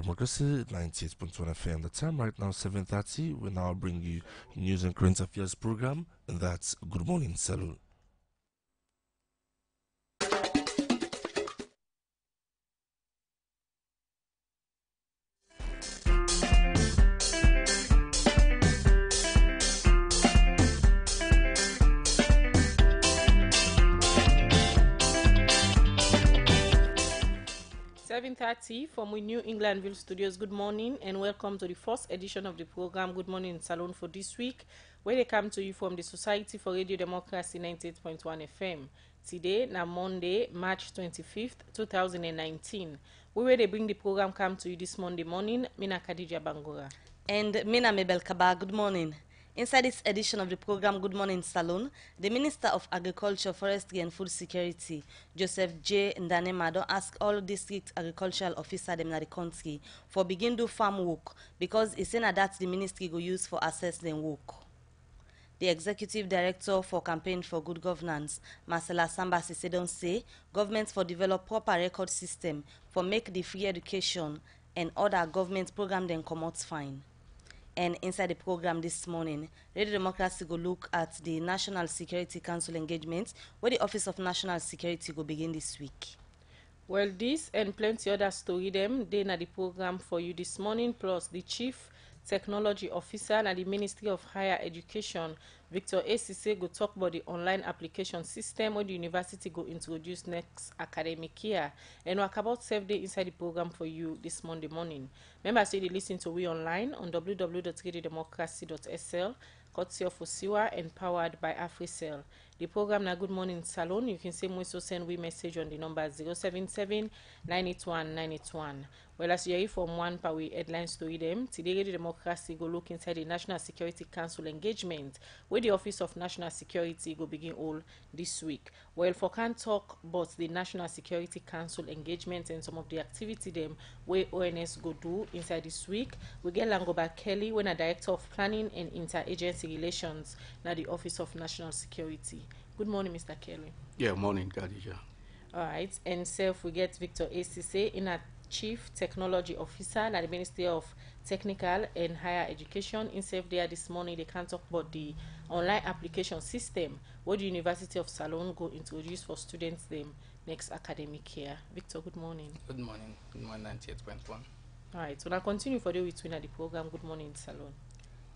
Democracy, 98.1 FM. The time right now, 7:30. We now bring you news and current affairs program, and that's Good Morning Salon. From we New Englandville studios. Good morning and welcome to the first edition of the program Good Morning Salon for this week, where they come to you from the Society for Radio Democracy 98.1 FM. Today, na Monday, March 25th, 2019. Where they bring the program come to you this Monday morning, Mina Khadija Bangura. And Mina Mabel Kaba, good morning. Inside this edition of the program Good Morning Salon, the Minister of Agriculture, Forestry and Food Security, Joseph J. Ndanema, don ask all district agricultural officers in the country for begin do farm work because it's in that the ministry go use for assess them work. The Executive Director for Campaign for Good Governance, Marcela Samba Sise, don say governments for develop proper record system for make the free education and other government program then come out fine. And inside the program this morning, Radio Democracy go look at the National Security Council engagement, where the Office of National Security go begin this week. Well, this and plenty other story them, they na the program for you this morning, plus the Chief Technology Officer and the Ministry of Higher Education, Victor Esise, go talk about the online application system where the university go introduce next academic year. And work about 7 days inside the program for you this Monday morning. Remember, say they listen to we online on www.radiodemocracy.sl, courtesy of Osiwa and powered by AfriCell. The program na Good Morning Salon. You can say we so send we message on the number 077-981-981. Well, as you hear from one per we headline story them, today Radio Democracy go look inside the National Security Council engagement, where the Office of National Security go begin all this week. Well, for can talk about the National Security Council engagement and some of the activity them where ONS go do inside this week, we get Langoba Kelly, when a Director of Planning and Interagency Relations na the Office of National Security. Good morning, Mr. Kelly. Yeah, morning, Khadija. All right, and self we get Victor Esise, in a Chief Technology Officer at the Ministry of Technical and Higher Education. In self there this morning, they can talk about the online application system where the University of Salon go introduce for students them next academic year. Victor, good morning. Good morning. Good morning, 98.1. All right, so now continue for the between at the program Good Morning Salon.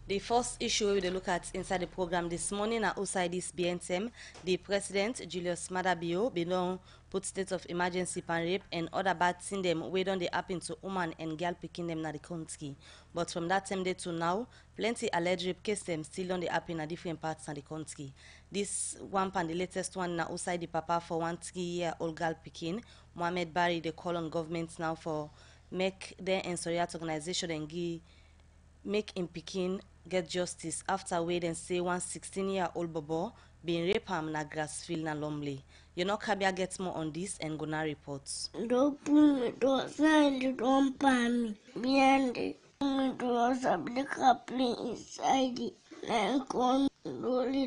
The first issue we will look at inside the program this morning at outside this BNTM, the President, Julius Madabio, belong put state of emergency pan rape and other bad things them way don they happen to woman and girl picking them na the country. But from that time day to now, plenty alleged rape case them still don they happen at different parts of the country. This one pan the latest one na outside the papa for 1 3-year-old girl picking. Mohammed Barry they call on government now for make their Ensoriat organization and make him picking get justice after wait and say 1 16-year-old bobo being raped na Grassfield na Lumley. You know, Kabia gets more on this and gonna reports. Don't me. Behind it, doors of the coupling inside it. Like on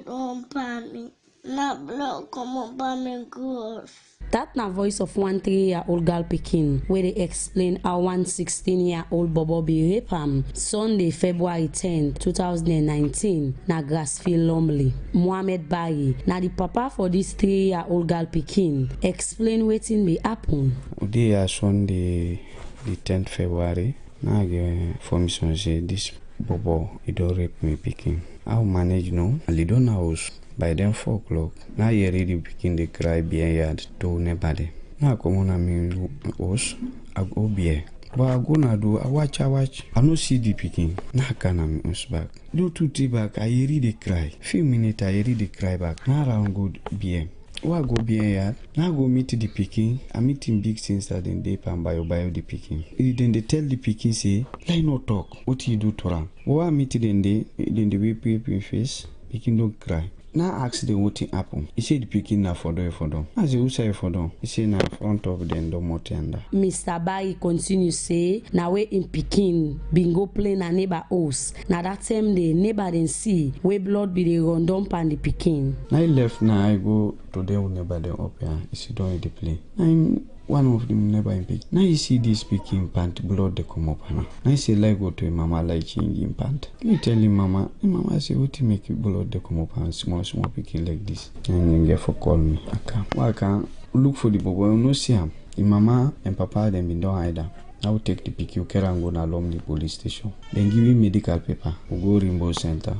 don't me. Not block come up on me gross. That na voice of 1 3-year-old girl Pekin, where they explain how 1 16-year-old bobo be raped Sunday, February 10, 2019, na Grassfield Lumley. Mohammed Barry, na the papa for this 3-year-old girl Pekin, explain wetin be happen. Today Sunday, the 10th February, na get information say this bobo he don rape me Pekin. How manage no? I don't know. By then 4 o'clock, now you already begin to cry beer yard to nobody. Now come on, I mean, house, I go beer. But I go na do, I watch. I no see the picking. Now can I miss back? Do 2 3 back, I already cry. Few minutes, I already cry back. Now around good beer. Why go beer yard? Now go meet the picking. I meet him big since that then they pan bio the picking. Then they tell the picking say, "Lie no talk. What you do to ram?" Why meet then they whip in face. Picking don't cry. Now ask them what happen. He said the picking na for them. As he say for them, he say na front of them do more tender. Mr. Barry continue say na way in Pekin bingo play na neighbor house. Na that time the neighbor then see where blood be the run dump and the Pekin. Now I left now I go to them neighbor them up here. He sit down in the play. one of them never in pick. Now you see this picking pant blood they come up now. Now you say like go to him mama like changing pant. You tell him mama, hey, mama say what you make you blood they come up and small picking like this. And you get for call me. I can't look for the bobo, you no see him. The mama and papa them been done either. I will take the pick you carry and go na along the police station. Then give him medical paper. We go Rainbow Center,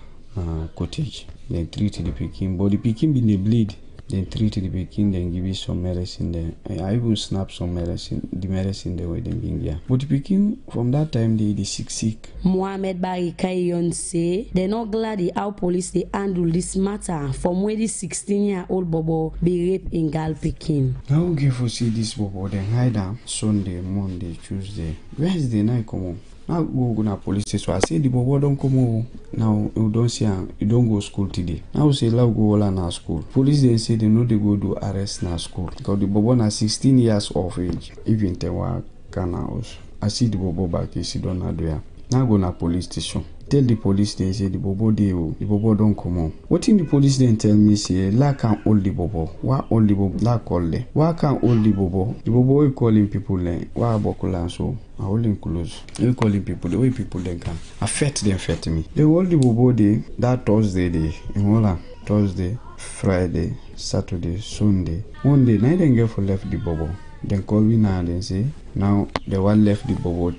cottage. Then treat the picking. But the picking been the bleed. Then treat the picking. Then give you some medicine there. I even snap some medicine. The medicine there where they been here. But the picking from that time they sick. Mohamed Barry Kayon say they're not glad how police they handle this matter from where this 16-year-old bobo be raped in Gal Pekin. Now we get for see this bobo then hide am Sunday, Monday, Tuesday. Wednesday night come on. Now go na police station. I say the bobo don't come over. Now you don't see him. You don't go school today. Now say now go all na school. Police then say they know they go do arrest na school. Because the bobo na 16 years of age. Even te wa kana house. I see the bobo back. He see don't do ya. Now go na police station. Tell the police they say the bobo don't come on. What in the police then tell me say la can hold the bobo. Why hold the bobo? La call them. Why can't hold the bobo? The bobo we calling people then. Why bokulan so? I hold him close. We calling people the way people then can affect me. They hold the bobo day that Thursday day in Holland. Thursday, Friday, Saturday, Sunday. One day night then get for left the bobo. Then call me now and then say now the one left the bobo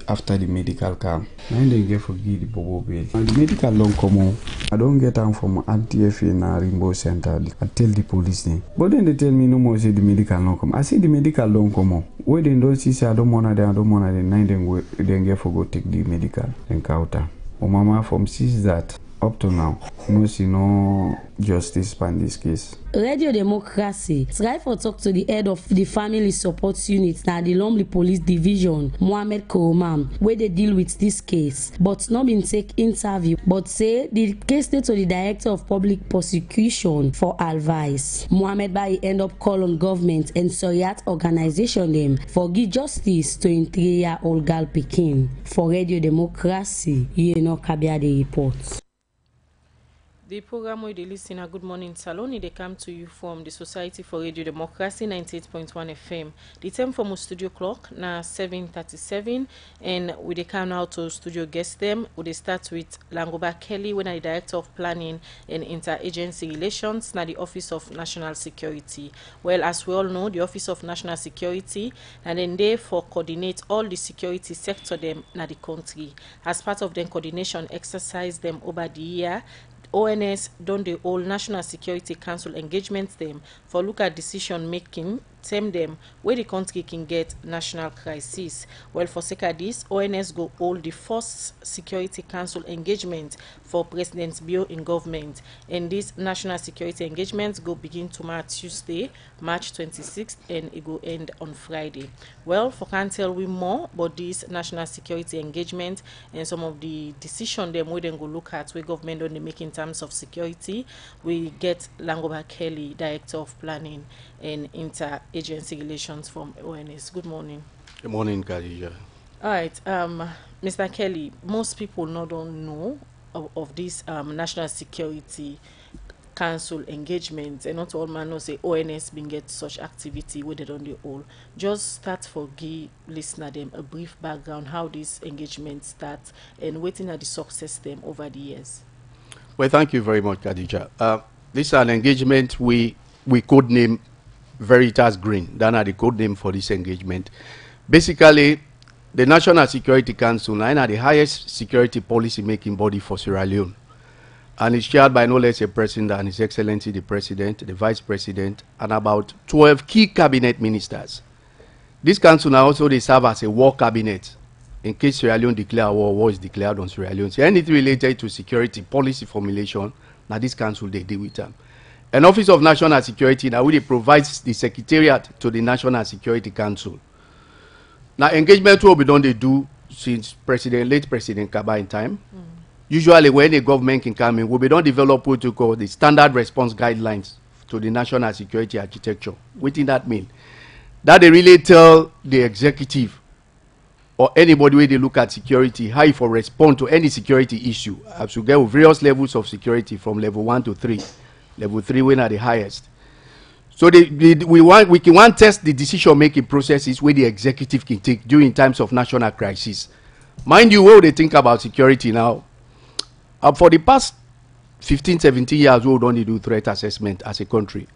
after the medical come. Now they get for give the bobo bail. And the medical don't come on. I don't get them from RTFA in Rainbow Center. I tell the police then. But then they tell me no more say the medical don't come. I say the medical don't come on. Where they don't see say I don't want them. Now then get for go take the medical and counter. Oh mama from sees that up to now, no see no justice in this case. Radio Democracy try for talk to the head of the family support unit na the Lumley Police Division, Mohammed Koumam, where they deal with this case, but not been take interview, but say the case dey to the Director of Public Prosecution for advice. Mohammed Barry end up call on government and Soriat organization them for give justice to in 3-year-old girl Pekin. For Radio Democracy, you know Kabia the report. The program where they listen a Good Morning Salon, they come to you from the Society for Radio Democracy 98.1 FM. The time from our studio clock now 7:37, and we they come now to studio guest them. We they start with Langoba Kelly, when I Director of Planning and Interagency Relations, now the Office of National Security. Well, as we all know, the Office of National Security, and then they for coordinate all the security sector them na the country. As part of the coordination exercise them over the year, ONS done the whole National Security Council engagements them for look at decision making term them where the country can get national crisis. Well, for sake of this, ONS go hold the first Security Council engagement for President's Bureau in government, and this national security engagements go begin tomorrow Tuesday, March 26th, and it go end on Friday. Well, for can't tell we more about this national security engagement and some of the decision them we then go look at where government only make in terms of security, we get Langoba Kelly, Director of Planning and Interagency Relations from ONS. Good morning. Good morning, Khadija. All right, Mr. Kelly, most people don't know of this National Security Council engagement, and not all man know say ONS been get such activity where they don't do all. Just start for give listener them a brief background how this engagement starts and waiting at the success them over the years. Well, thank you very much, Khadija. This is an engagement we code name Veritas Green. That are the code name for this engagement. Basically, the National Security Council are the highest security policy making body for Sierra Leone, and it's chaired by no less a president than His Excellency the President, the Vice President, and about 12 key cabinet ministers. This council now also they serve as a war cabinet in case Sierra Leone declare war is declared on Sierra Leone. So anything related to security policy formulation, now this council they deal with them. An Office of National Security now really provides the secretariat to the National Security Council. Now engagement will be done they do since late President Kaba in time. Usually when a government can come in, we don't develop protocol, the standard response guidelines to the national security architecture. What did that mean? That they really tell the executive or anybody where they look at security, how you for respond to any security issue. As you get with various levels of security from level 1 to 3. Level 3 when are the highest. So we can want test the decision-making processes where the executive can take during times of national crisis. Mind you, when they think about security now, for the past 15, 17 years, we don't do threat assessment as a country.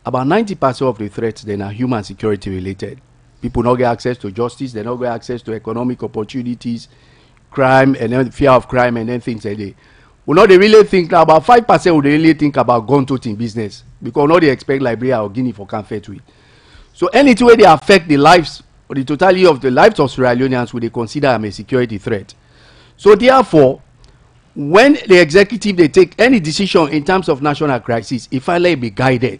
About 90% of the threats then are human security related. People not get access to justice, they not get access to economic opportunities, crime, and then fear of crime, and then things like that. We not they really think now, about 5% would really think about gun toting business because not they expect Liberia or Guinea for comfort with. So anything where they affect the lives or the totality of the lives of Sierra Leoneans, would they consider them a security threat. So therefore, when the executive they take any decision in terms of national crisis, if I let it be guided,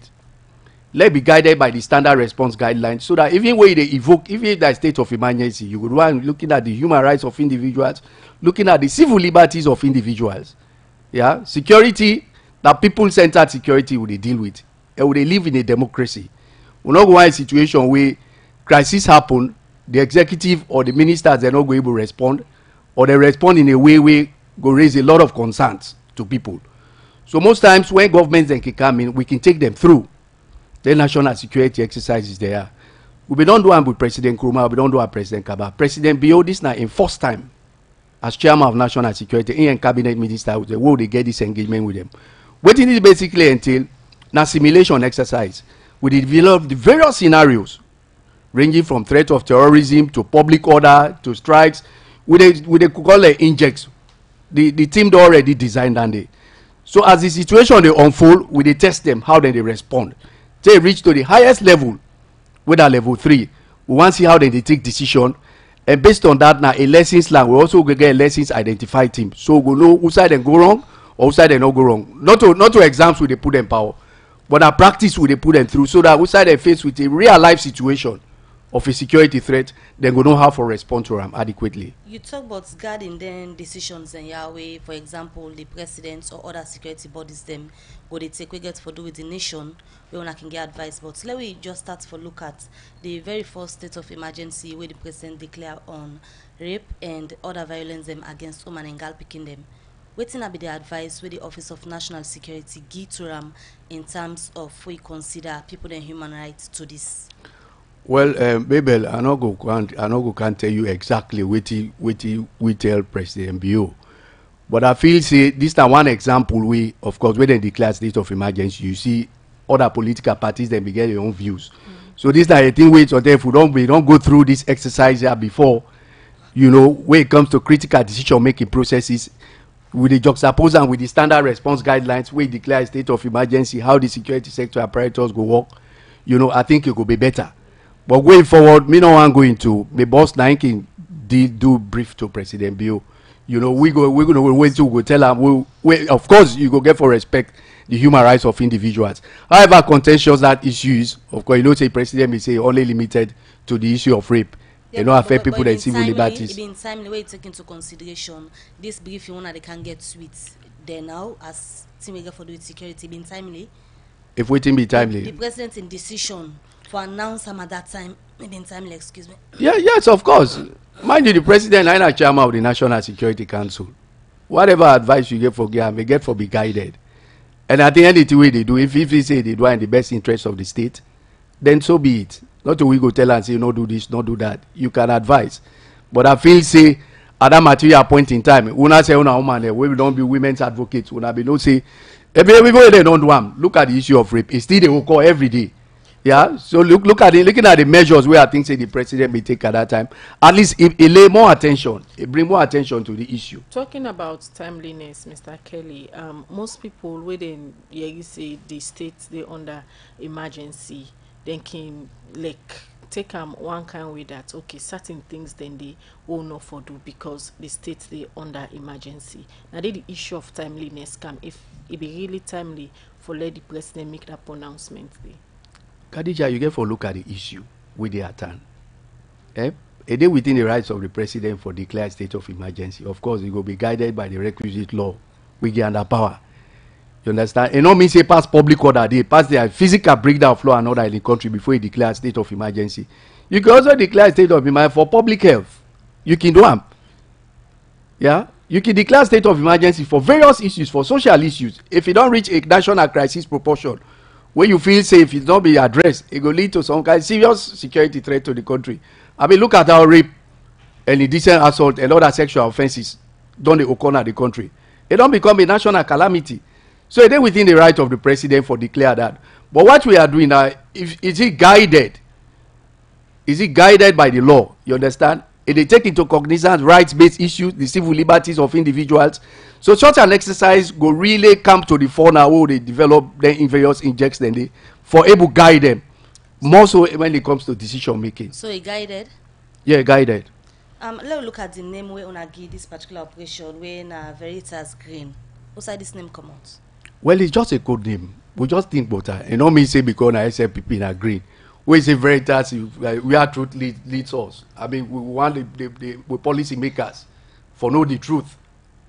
let be guided by the standard response guidelines, so that even when they evoke, even the state of emergency, you would want looking at the human rights of individuals, looking at the civil liberties of individuals. Yeah, security, that people-centered security would they deal with, and would they live in a democracy. We're not going to a situation where crisis happen, the executive or the ministers they're not going to respond, or they respond in a way where go raise a lot of concerns to people. So most times when governments then can come in, we can take them through the national security exercises there. We don't do them with President Nkrumah, we don't do it with President Kaba. President Bio, this now in first time as chairman of national security and cabinet minister, the way they get this engagement with them. What it is basically entail now simulation exercise. We develop the various scenarios ranging from threat of terrorism to public order to strikes. With a call it injects. The team already designed and they. So as the situation they unfold, we they test them how they respond. They reach to the highest level, whether level 3. We want to see how they take decision, and based on that now a lessons learned. We also go get a lessons identify team. So we know who side they go wrong or who side they not go wrong. Not to exams will they put them power, but our practice will they put them through, so that who side they face with a real life situation of a security threat, then go know how to respond to them adequately. You talk about guarding then decisions in Yahweh, for example, the president or other security bodies them go they take we get for do with the nation, where one can get advice. But let me just start for look at the very first state of emergency where the president declare on rape and other violence them against women and girl picking them. Waiting be the advice where the Office of National Security give to them in terms of we consider people and human rights to this. Well, Babel, I no can't tell you exactly what we tell President Bio. But I feel say this is one example we, of course, when they declare state of emergency, you see other political parties then begin their own views. So this is a thing wait or if we don't go through this exercise here before, you know, when it comes to critical decision making processes, with the juxtapose and with the standard response guidelines, we declare a state of emergency, how the security sector apparatus go work, you know, I think it could be better. But going forward, me no one going to the boss now can do brief to President Bio. You know, we're gonna wait to go tell him we of course you go get for respect the human rights of individuals. However contentious that issue is, of course, you know, say President may say only limited to the issue of rape. Yeah, they don't affect people that civil liberties. In timely way take into consideration this brief you wanna they can get sweet there now as team for the security being timely. If waiting be timely. The president in decision for announce him at that time, maybe in timely, excuse me. Yeah, yes, of course. Mind you, the president and the chairman of the National Security Council. Whatever advice you get for get, may get for be guided. And at the end of the way they do, if they say they do in the best interest of the state, then so be it. Not to we go tell and say, no do this, no do that. You can advise. But I feel say at that material point in time, we not say una woman, we don't be women's advocates, we not be no say, everybody they don't do them. Look at the issue of rape. It's still they will call every day. Yeah, so looking at the measures where I think say the president may take at that time. At least it lay more attention, it bring more attention to the issue. Talking about timeliness, Mr. Kelly, most people within you say the states they under emergency, then can like take one kind way that okay certain things then they will not for do because the states they under emergency. Now the issue of timeliness come if it be really timely for let the president make that pronouncement there. Khadija, you get for look at the issue with the attend. A day within the rights of the president for declare state of emergency. Of course, it will be guided by the requisite law. We get under power. You understand? It don't mean say pass public order. They pass their physical breakdown of law and order in the country before you declare state of emergency. You can also declare state of emergency for public health. You can do them. Yeah? You can declare state of emergency for various issues, for social issues. If you don't reach a national crisis proportion, when you feel safe, it not be addressed, it will lead to some kind of serious security threat to the country. I mean, look at how rape and indecent assault and other sexual offenses don't occur in the country. It don't become a national calamity. So it is within the right of the president for declare that. But what we are doing now, is it guided? Is it guided by the law? You understand? They take into cognizance rights-based issues, the civil liberties of individuals. So such an exercise will really come to the fore now where they develop then in various injects then they for able to guide them. More so when it comes to decision making. So it guided? Yeah, guided. Let's look at the name where una give this particular operation where na Veritas Green. What's this name come out? Well, it's just a code name. We just think about that. You know me say because na SLPP na green. We say Veritas, we are truth leads us. I mean, we want the policy makers for know the truth.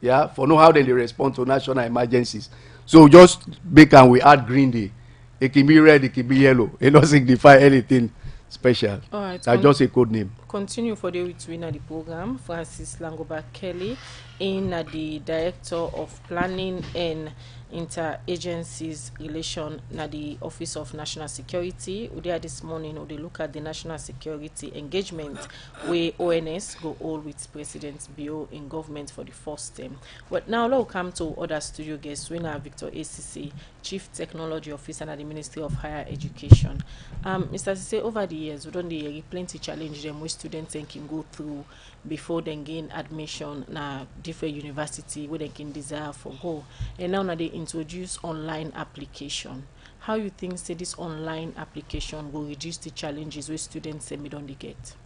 Yeah, for know how they respond to national emergencies. So just make and we add green day. It can be red, it can be yellow. It doesn't signify anything special. All right. That's just a code name. Continue for the with winner the program. Francis Langoba Kelly, in the Director of Planning and Interagencies Relation na the Office of National Security. We there this morning or they look at the national security engagement where ONS go all with President Bio in government for the first time. But now let's come to other studio guests. Winner Victor ACC, Chief Technology Officer at the Ministry of Higher Education. Mr. Cisse, over the years, we don't dey plenty challenge them with students can go through before they gain admission na different university where they can desire for go. And now they introduce online application. How you think say this online application will reduce the challenges where students say don't they get?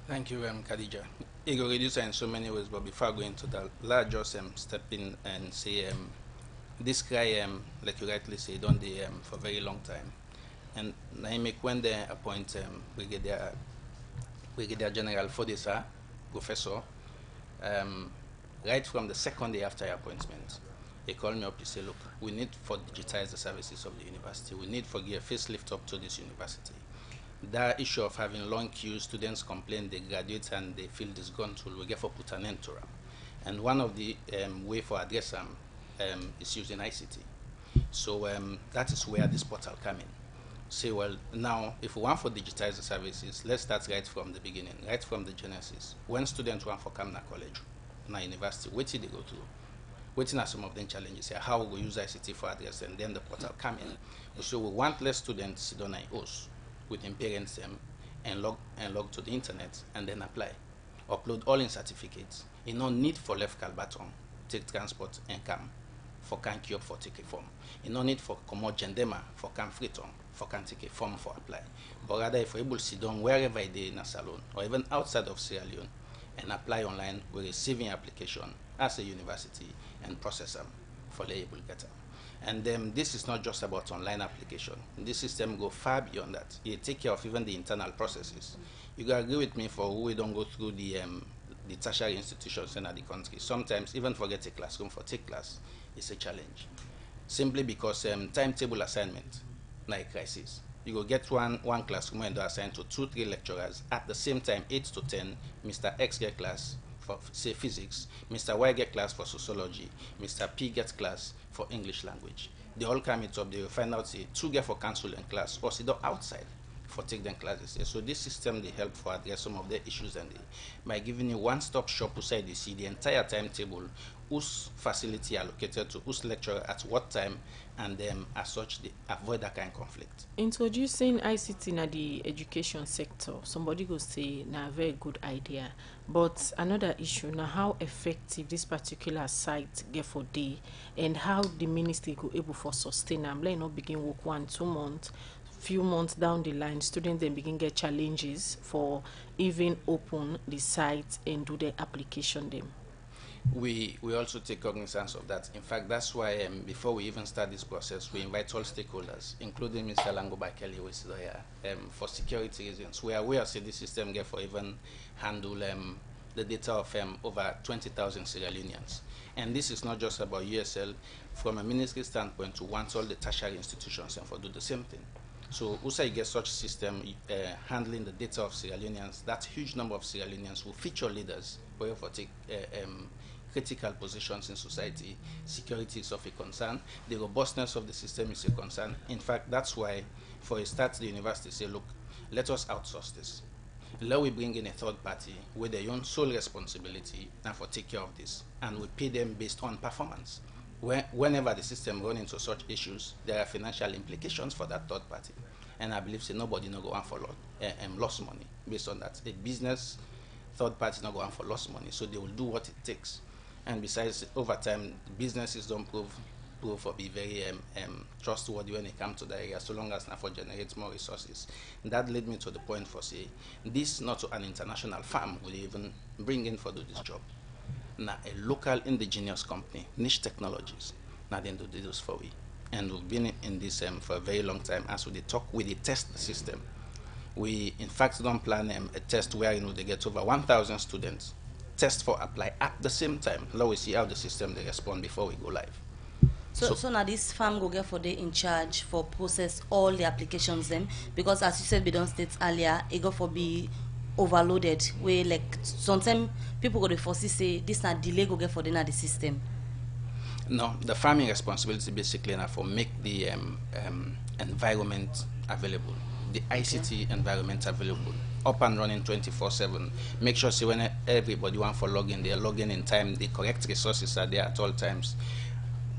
Thank you, Khadija. It will reduce in so many ways, but before going to that, let's just step in and say this guy, like you rightly say, don't they for a very long time. And I make when they appoint Brigadier General Fodesa, professor, right from the second day after appointment, they called me up to say, look, we need to digitize the services of the university. We need to give a facelift up to this university. That issue of having long queues, students complain, they graduate and they feel disgruntled, we get for put an end to them. And one of the way for address them is using ICT. So that is where this portal come in. Say, well, now, if we want to digitize the services, let's start right from the beginning, right from the genesis. When students want to come to college, na university, what did they go through? What are some of the challenges here? How we use ICT for address, and then the portal come in. So we want less students sit on us with their parents and log to the internet and then apply. Upload all in certificates. You no need for left call button, take transport and come. For can queue up for take a form. You no need for commode gendema for can free turn, for can take a form for apply. But rather if we're able to sit down wherever it is in a salon or even outside of Sierra Leone and apply online, we're receiving application as a university and process them for label getter. And this is not just about online application. This system go far beyond that. You take care of even the internal processes. You gotta agree with me for who we don't go through the tertiary institutions in the country. Sometimes even forget a classroom for take class is a challenge. Simply because timetable assignment, like crisis. You go get one classroom and assign to 2-3 lecturers at the same time, 8 to 10, Mr. X get class for say physics, Mr. Y get class for sociology, Mr. P gets class for English language. They all come it up, they will find out say 2 get for counseling class or sit down outside for take them classes. So this system they help for address some of the issues and by giving you one-stop shop beside you see the entire timetable, whose facility allocated to whose lecturer at what time, and as such they avoid that kind of conflict. Introducing ICT in the education sector, somebody go say na a very good idea. But another issue now how effective this particular site get for day and how the ministry go able for sustain them. Let not begin work 1-2 months. Few months down the line, students then begin get challenges for even open the site and do the application them. We also take cognizance of that. In fact, that's why before we even start this process, we invite all stakeholders, including Mr. Langoba Kelly, who is there, for security reasons. We are aware that this system get for even handle the data of over 20,000 Sierra Leoneans. And this is not just about USL. From a ministry standpoint, we want all the tertiary institutions and for do the same thing. So also you get such system handling the data of Sierra Leoneans, that huge number of Sierra Leoneans will feature leaders where for take critical positions in society, security is of a concern, the robustness of the system is a concern. In fact, that's why, for a start, the university say, look, let us outsource this. Let we bring in a third party with their own sole responsibility and for take care of this, and we pay them based on performance. Whenever the system runs into such issues, there are financial implications for that third party. And I believe say nobody no go on for lost money based on that. A business third party not going for lost money, so they will do what it takes. And besides, over time, businesses don't prove for be very trustworthy when it comes to the area, so long as NAFO generates more resources. And that led me to the point for say, this not an international firm will even bring in for do this job. Now, a local indigenous company, Niche Technologies, now they do this for we. And we've been in this for a very long time. As we talk, we test the system. We, in fact, don't plan a test where they get over 1,000 students, test for apply at the same time. Now we see how the system they respond before we go live. So now this farm go get for they in charge for process all the applications then, because as you said, we don't state earlier, it go for be overloaded. Where like sometimes people go to foresee say this not delay go get for the system. No, the farming responsibility basically now for make the environment available, the ICT environment available, up and running 24/7. Make sure see when everybody want for login, they are logging in time. The correct resources are there at all times.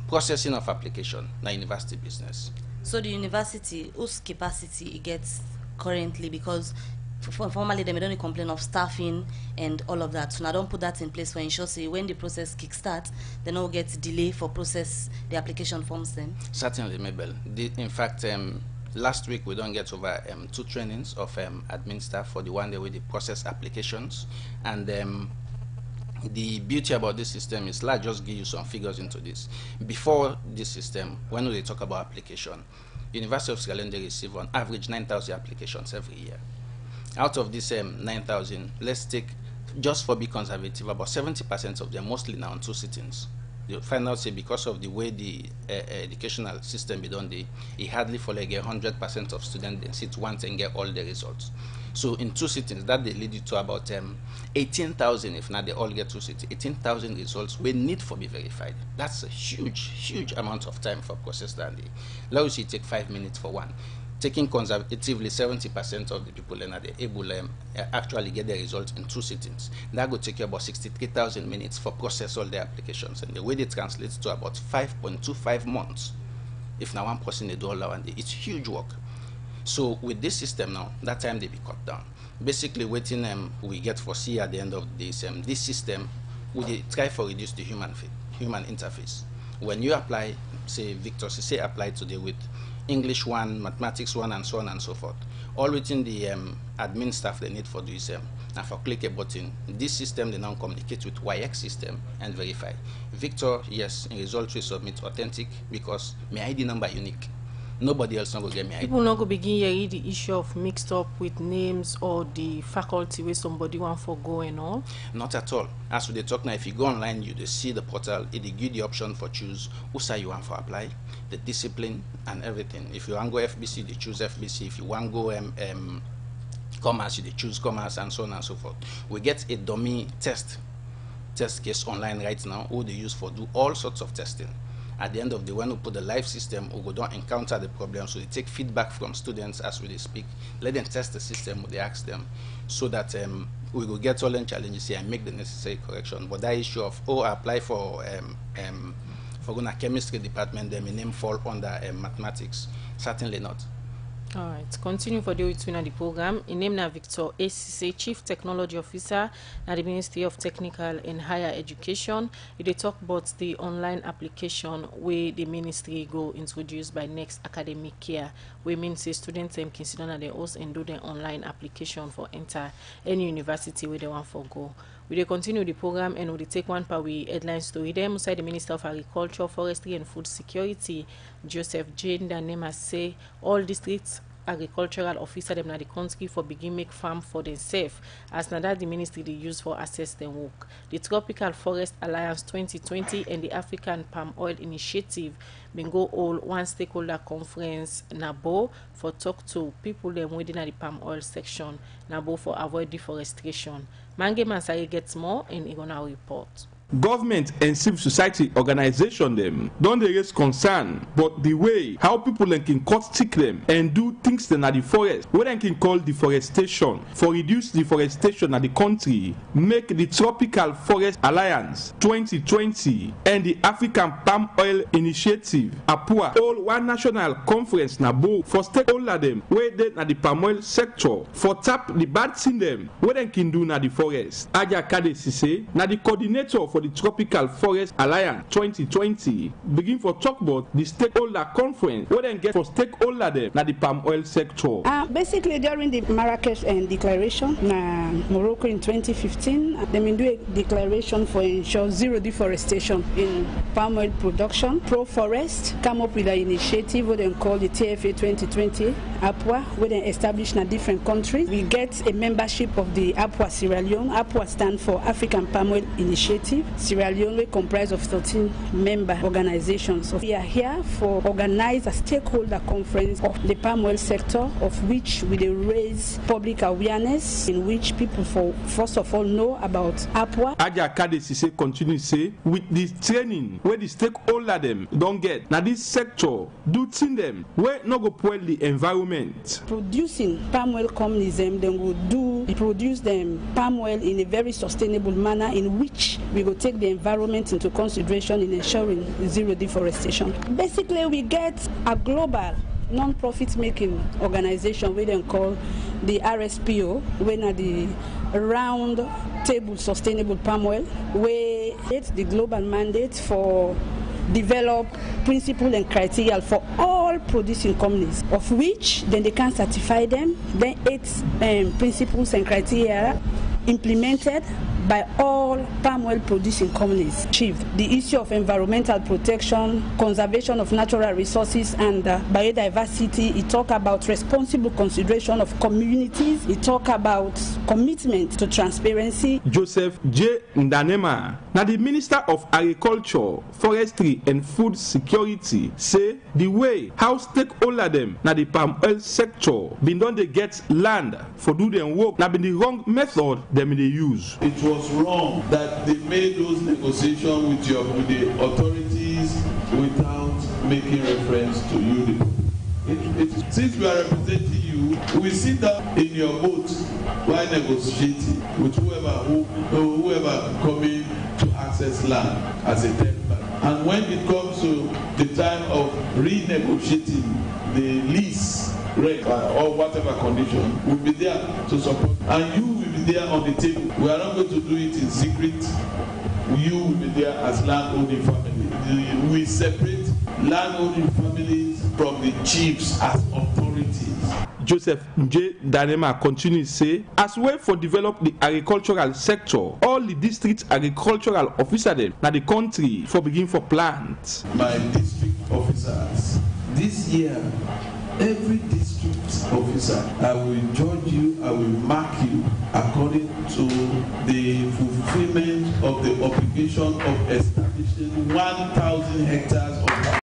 Processing of application, na university business. So the university, whose capacity it gets currently, because formally they don't complain of staffing and all of that. So now don't put that in place for ensure say when the process kickstarts, they don't get delay for process the application forms then. Certainly, Mabel. In fact, last week we don't get over 2 trainings of admin staff for the one day with the process applications. And the beauty about this system is, let's just give you some figures into this. Before this system, when we talk about application, University of Sierra Leone they receive on average 9,000 applications every year. Out of this 9,000, let's take, just for be conservative, about 70% of them mostly now on 2 sittings. You find out say because of the way the educational system be done, it hardly for like 100% of students they sit once and get all the results. So in 2 sittings, that they lead you to about 18,000, if not they all get 2 sittings, 18,000 results we need for be verified. That's a huge amount of time for process that day. Let us say take 5 minutes for one. Taking conservatively 70% of the people are able to actually get the results in 2 sittings. That would take you about 63,000 minutes for process all the applications, and the way they translate to about 5.25 months. If now one person they do all one day, it's huge work. So with this system now, that time they be cut down. Basically, waiting we get for see at the end of this system, we try for reduce the human interface. When you apply, say Victor, say apply today with English 1, Mathematics 1, and so on and so forth. All within the admin staff they need for this and for click a button. This system they now communicate with YX system and verify. Victor, yes, in results we submit authentic because my ID number unique. Nobody else not go get me ID. People not go begin here the issue of mixed up with names or the faculty where somebody want for go and all. Not at all. As we talk now, if you go online, you see the portal. It give the option for choose who say you want for apply, the discipline and everything. If you want go FBC, they choose FBC. If you want go commerce, they choose commerce, and so on and so forth. We get a dummy test case online right now, who they use for do all sorts of testing. At the end of the when we put the live system, we go don't encounter the problem, so they take feedback from students as we speak, let them test the system, they ask them, so that we will get all the challenges here and make the necessary correction. But that issue of I apply for a chemistry department, then my name fall under mathematics, certainly not. All right, continue for the between the program. In name now Victor ACC, Chief Technology Officer at the Ministry of Technical and Higher Education. They talk about the online application where the ministry go introduce by next academic year. We mean say students can sit down at their house and do their online application for enter any university where they want for go. We will continue the program and we will take one per we headline story. Them inside the Minister of Agriculture, Forestry and Food Security, Joseph J. Ndanema say all districts agricultural officer them na the country for begin make farm for themselves, as now that the ministry they use for assess them work. The Tropical Forest Alliance 2020 and the African Palm Oil Initiative been go all one stakeholder conference NABO for talk to people them within the palm oil section NABO for avoid deforestation. Mange Mansari gets more in Igona report. government and civil society organization them don't they raise concern but the way how people can cut stick them and do things then at the forest what they can call deforestation for reduce deforestation at the country, make the Tropical Forest Alliance 2020 and the African Palm Oil Initiative APUA all one national conference na both for stakeholder them where they na the palm oil sector for tap the bad thing them what they can do na the forest. Aja Kade Sise na the coordinator for the Tropical Forest Alliance 2020 begin for talk about the stakeholder conference what they get for stakeholder them na the palm oil sector. Basically during the Marrakesh declaration na Morocco in 2015 they do a declaration for ensure zero deforestation in palm oil production. Pro Forest come up with an initiative what they call the TFA 2020 APUA where they establish in a different country. We get a membership of the APUA Sierra Leone. APUA stands for African Palm Oil Initiative. Sierra Leone comprised of 13 member organizations. So we are here for organize a stakeholder conference of the palm oil sector of which we will raise public awareness in which people first of all know about APUA. Aja Kade Sise continue say with this training where the stakeholder them don't get now this sector do thing them where no go spoil the environment. Producing palm oil communism then will produce them palm oil in a very sustainable manner in which we will take the environment into consideration in ensuring zero deforestation. Basically we get a global non-profit making organization we then call the RSPO when at the round table sustainable palm oil where it's the global mandate for develop principles and criteria for all producing companies of which then they can certify them, then 8 principles and criteria implemented by all palm oil producing companies. Achieved the issue of environmental protection, conservation of natural resources and biodiversity. It talk about responsible consideration of communities. It talk about commitment to transparency. Joseph J. Ndanema, now the Minister of Agriculture, Forestry and Food Security say the way how stakeholder them now the palm oil sector been done they get land for do them work now been the wrong method them they use. It was wrong that they made those negotiations with the authorities without making reference to you. Since we are representing you, we sit down in your boat while negotiating with whoever coming to access land as a third party. And when it comes to the time of renegotiating the lease rate or whatever condition, we'll be there to support. And you will be there on the table. We are not going to do it in secret. You will be there as landowning family. We separate landowning families from the chiefs as authorities. Joseph J. Danema continues to say, as well for develop the agricultural sector, all the district agricultural officers in the country for begin for plant. My district officers, this year, every district officer, I will judge you, I will mark you according to the fulfillment of the obligation of establishing 1,000 hectares of land.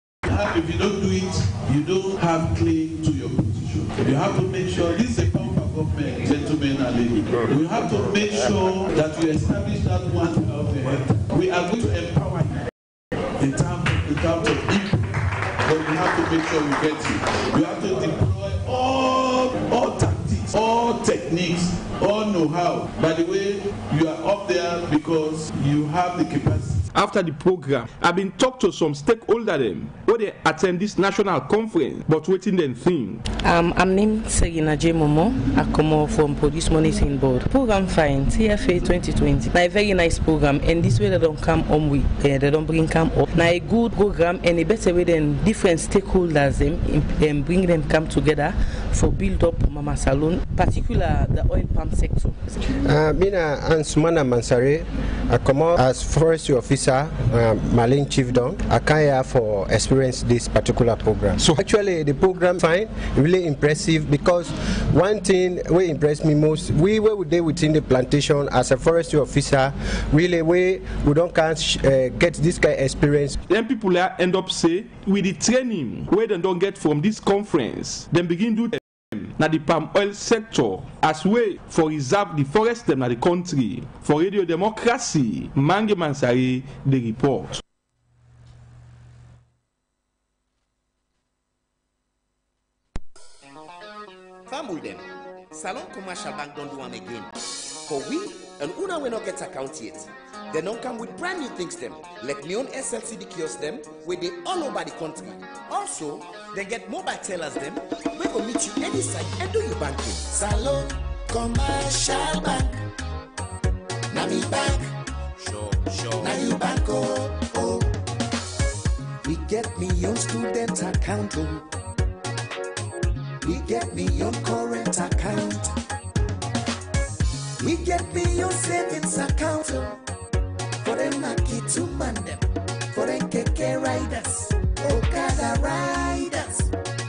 If you don't do it, you don't have claim to your position. You have to make sure, this is a power government, gentlemen and ladies. We have to make sure that we establish that 1,000 hectares. We are going to empower you in terms of input. But you have to make sure we get it. You have to deploy all tactics, all techniques, all know-how. By the way, you are up there because you have the capacity. After the program, I've been talked to some stakeholders where they attend this national conference, but waiting them think. I'm named Serena J. Momo. I come from Produce Monitoring Board. Program fine, TFA 2020. Now a very nice program, and this way they don't come on with, they don't bring come up. Now a good program and a better way than different stakeholders them bring them come together for build up Mama Salon, particular the oil palm sector. Mina Ansumana Mansare, I come as forestry officer. Malin Chiefdom, I come here for experience this particular program. So actually the program fine, really impressive because one thing we impressed me most, we were there within the plantation as a forestry officer, really we don't get this kind of experience. Then people end up say with the training where they don't get from this conference, then begin to na the palm oil sector as way for reserve the forest them na the country. For Radio Democracy, Mange Mansari, the report. Family them, Salon Commercial Bank don't do one again. For we and Una will not get account yet. They don't come with brand new things them, like neon SLCD kiosks them, where they all over the country. Also, they get mobile tellers them, we will meet you any side and do your banking. Salon Commercial Bank. Now me bank. Sure. Now you bank, oh. We get me your student account, oh. We get me your current account. We get me your savings account. For them Naki to man them. For them keke riders, Okada riders,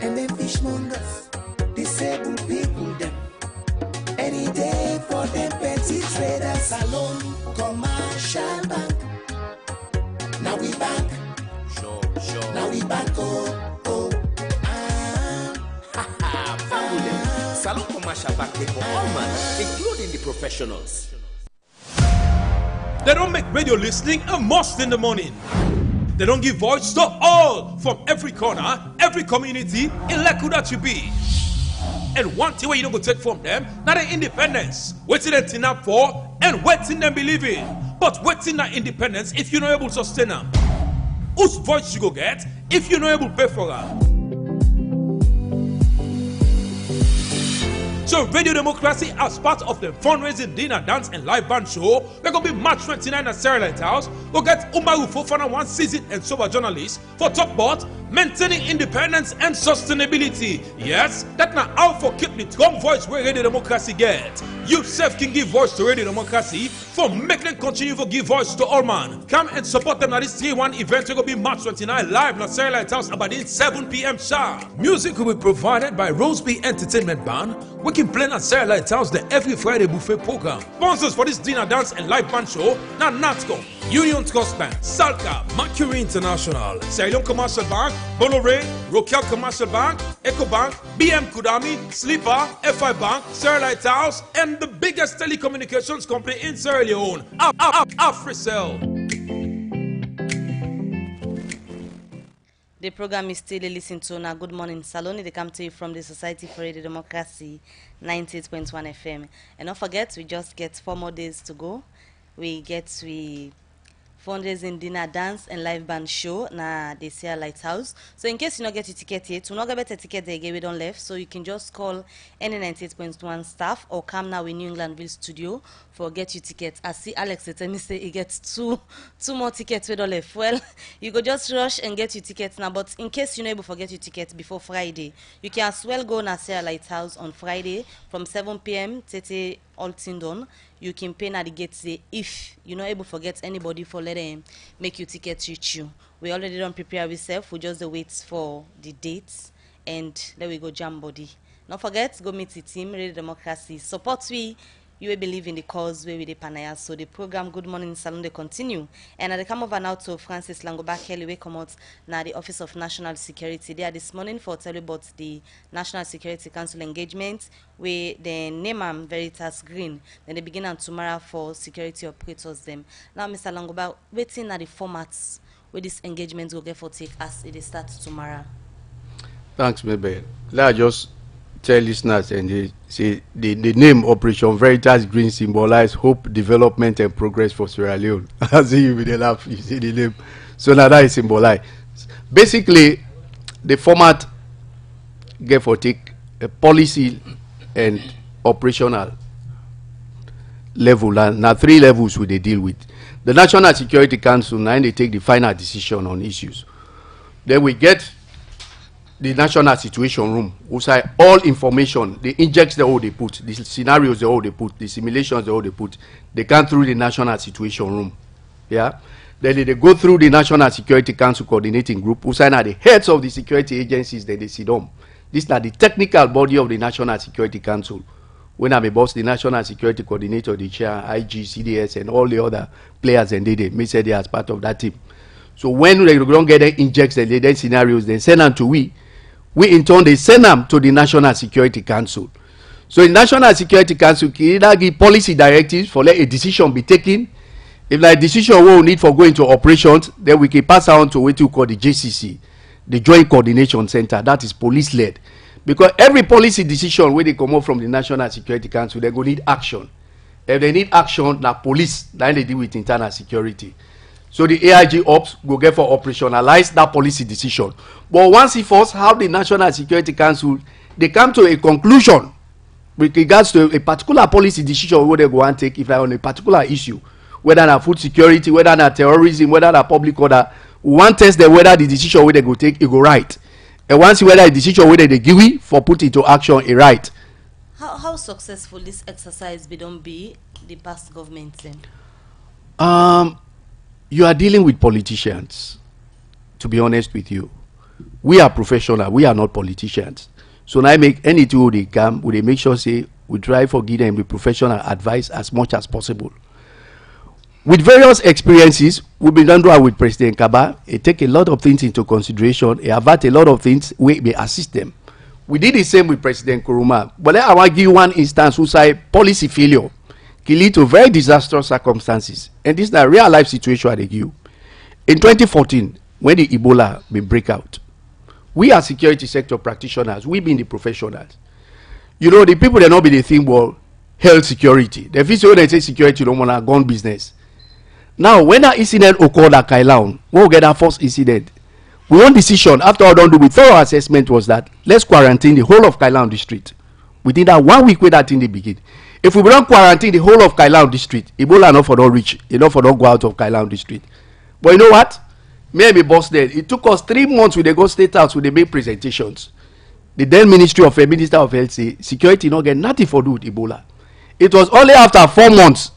and them fishmongers, disabled people them. Any day for them petty traders. Salon Commercial Bank. Now we bank. Sure. Now we bank, oh. Salon Commercial Bank for all man, including the professionals. They don't make radio listening a must in the morning. They don't give voice to all from every corner, every community in Leku that you be. And one thing where you don't go take from them, not the independence. Waiting them turn up for and waiting them believe in. But waiting that independence if you're not able to sustain them. Whose voice you go get if you're not able to pay for her? So Radio Democracy, as part of the fundraising dinner, dance and live band show, we're going to be March 29 at Sarah Lighthouse. We'll get Umaru Fofana, one seasoned and sober journalist, for talk about maintaining independence and sustainability. Yes, that's not how for keep the strong voice where Radio Democracy get. You self can give voice to Radio Democracy for make them continue to give voice to all man. Come and support them at this 3-1 event. We're going to be March 29 live at Sarah Lighthouse about 7 p.m. sharp. Music will be provided by Roseby Entertainment Band. We can play at Sarah Lighthouse the every Friday buffet program. Sponsors for this dinner, dance and live band show, now Natco, Union Trust Bank, Salka, Mercury International, Ceylon Commercial Bank, Bolloré, Rokel Commercial Bank, EcoBank, BM Kudami, Sleeper, FI Bank, Sarah Lighthouse, and the biggest telecommunications company in Sierra Leone, Africell. The program is still listening to now Good Morning Salon. They come to you from the Society for Radio Democracy, 98.1 FM. And don't forget, we just get 4 more days to go. We fundraising dinner, dance, and live band show na the Sierra Lighthouse. So in case you not get your ticket yet, we not get better ticket they we don't left. So you can just call any 98.1 staff or come now in New Englandville studio for get your tickets. I see Alex tell me say he gets two more tickets we don't left. Well, you go just rush and get your tickets now. But in case you not able to get your tickets before Friday, you can as well go na Sierra Lighthouse on Friday from 7 p.m. Tete all thing done. You can pay at the gate say if you're not able to forget anybody for let them make your tickets reach you. We already don't prepare ourselves, we just wait for the dates and there we go jam body. Don't forget, go meet the team, Radio Democracy. Support we, you will believe in the cause where we the Panaya. So the program Good Morning Salon they continue. And they come over now to Francis Langoba Kelly we come out now the Office of National Security. They are this morning for tell you about the National Security Council engagement where they name them Veritas Green. Then they begin on tomorrow for security operators them. Now Mr. Langoba, waiting at the formats where this engagement will get for take as it starts tomorrow. Thanks, Mabel. Let's just tell listeners and they say the name Operation Veritas Green symbolize hope, development, and progress for Sierra Leone. I see you with the laugh, you see the name. So now that is symbolize. Basically, the format get for take a policy and operational level, and now 3 levels we they deal with. The National Security Council now they take the final decision on issues. Then we get the National Situation Room, who say all information, they inject the all they put, the scenarios they all they put, the simulations they all they put, they come through the National Situation Room. Yeah. Then they go through the National Security Council Coordinating Group, who sign are the heads of the security agencies that they sit on. This is not the technical body of the National Security Council. When I'm a boss, the National Security Coordinator, the chair, IG, CDS, and all the other players, and they may say they are as part of that team. So when they don't get the injects and the scenarios, they send them to we we in turn they send them to the National Security Council. So the National Security Council can either give policy directives for let a decision be taken. If like decision we will need for going to operations, then we can pass on to what we call the JCC, the Joint Coordination Center. That is police-led. Because every policy decision where they come up from the National Security Council, they go need action. If they need action, now police, then they deal with internal security. So the AIG Ops go get for operationalize that policy decision. But once it first how the National Security Council, they come to a conclusion with regards to a particular policy decision where they go and take if they're on a particular issue, whether na food security, whether na terrorism, whether na public order, we want test them whether the decision where they go take it go right. And once whether the decision whether they give it for put into action a right. How successful this exercise be done be the past government then? You are dealing with politicians, to be honest with you. We are professional, we are not politicians. So now I make anything they come, they make sure say we try for give them the professional advice as much as possible. With various experiences, we've been done with President Kaba. It take a lot of things into consideration. It avert a lot of things we may assist them. We did the same with President Nkrumah. But I want to give you one instance who say policy failure can lead to very disastrous circumstances. And this is a real life situation I give you. In 2014, when the Ebola been break out, we as security sector practitioners, we being the professionals, you know, the people that not be the thing well, health security. The official when they say security don't want to gun business. Now, when that incident occurred at Kailaun, we'll get our first incident. We one decision after all done with thorough assessment was that let's quarantine the whole of Kailaun district. Within that 1 week with that in the beginning. If we don't quarantine the whole of Kailaun district, Ebola enough for don't reach, enough for don't go out of Kailaun district. But you know what? Maybe boss there. It took us 3 months with the go state house with the big presentations. The then Minister of Health say security not get nothing for do with Ebola. It was only after 4 months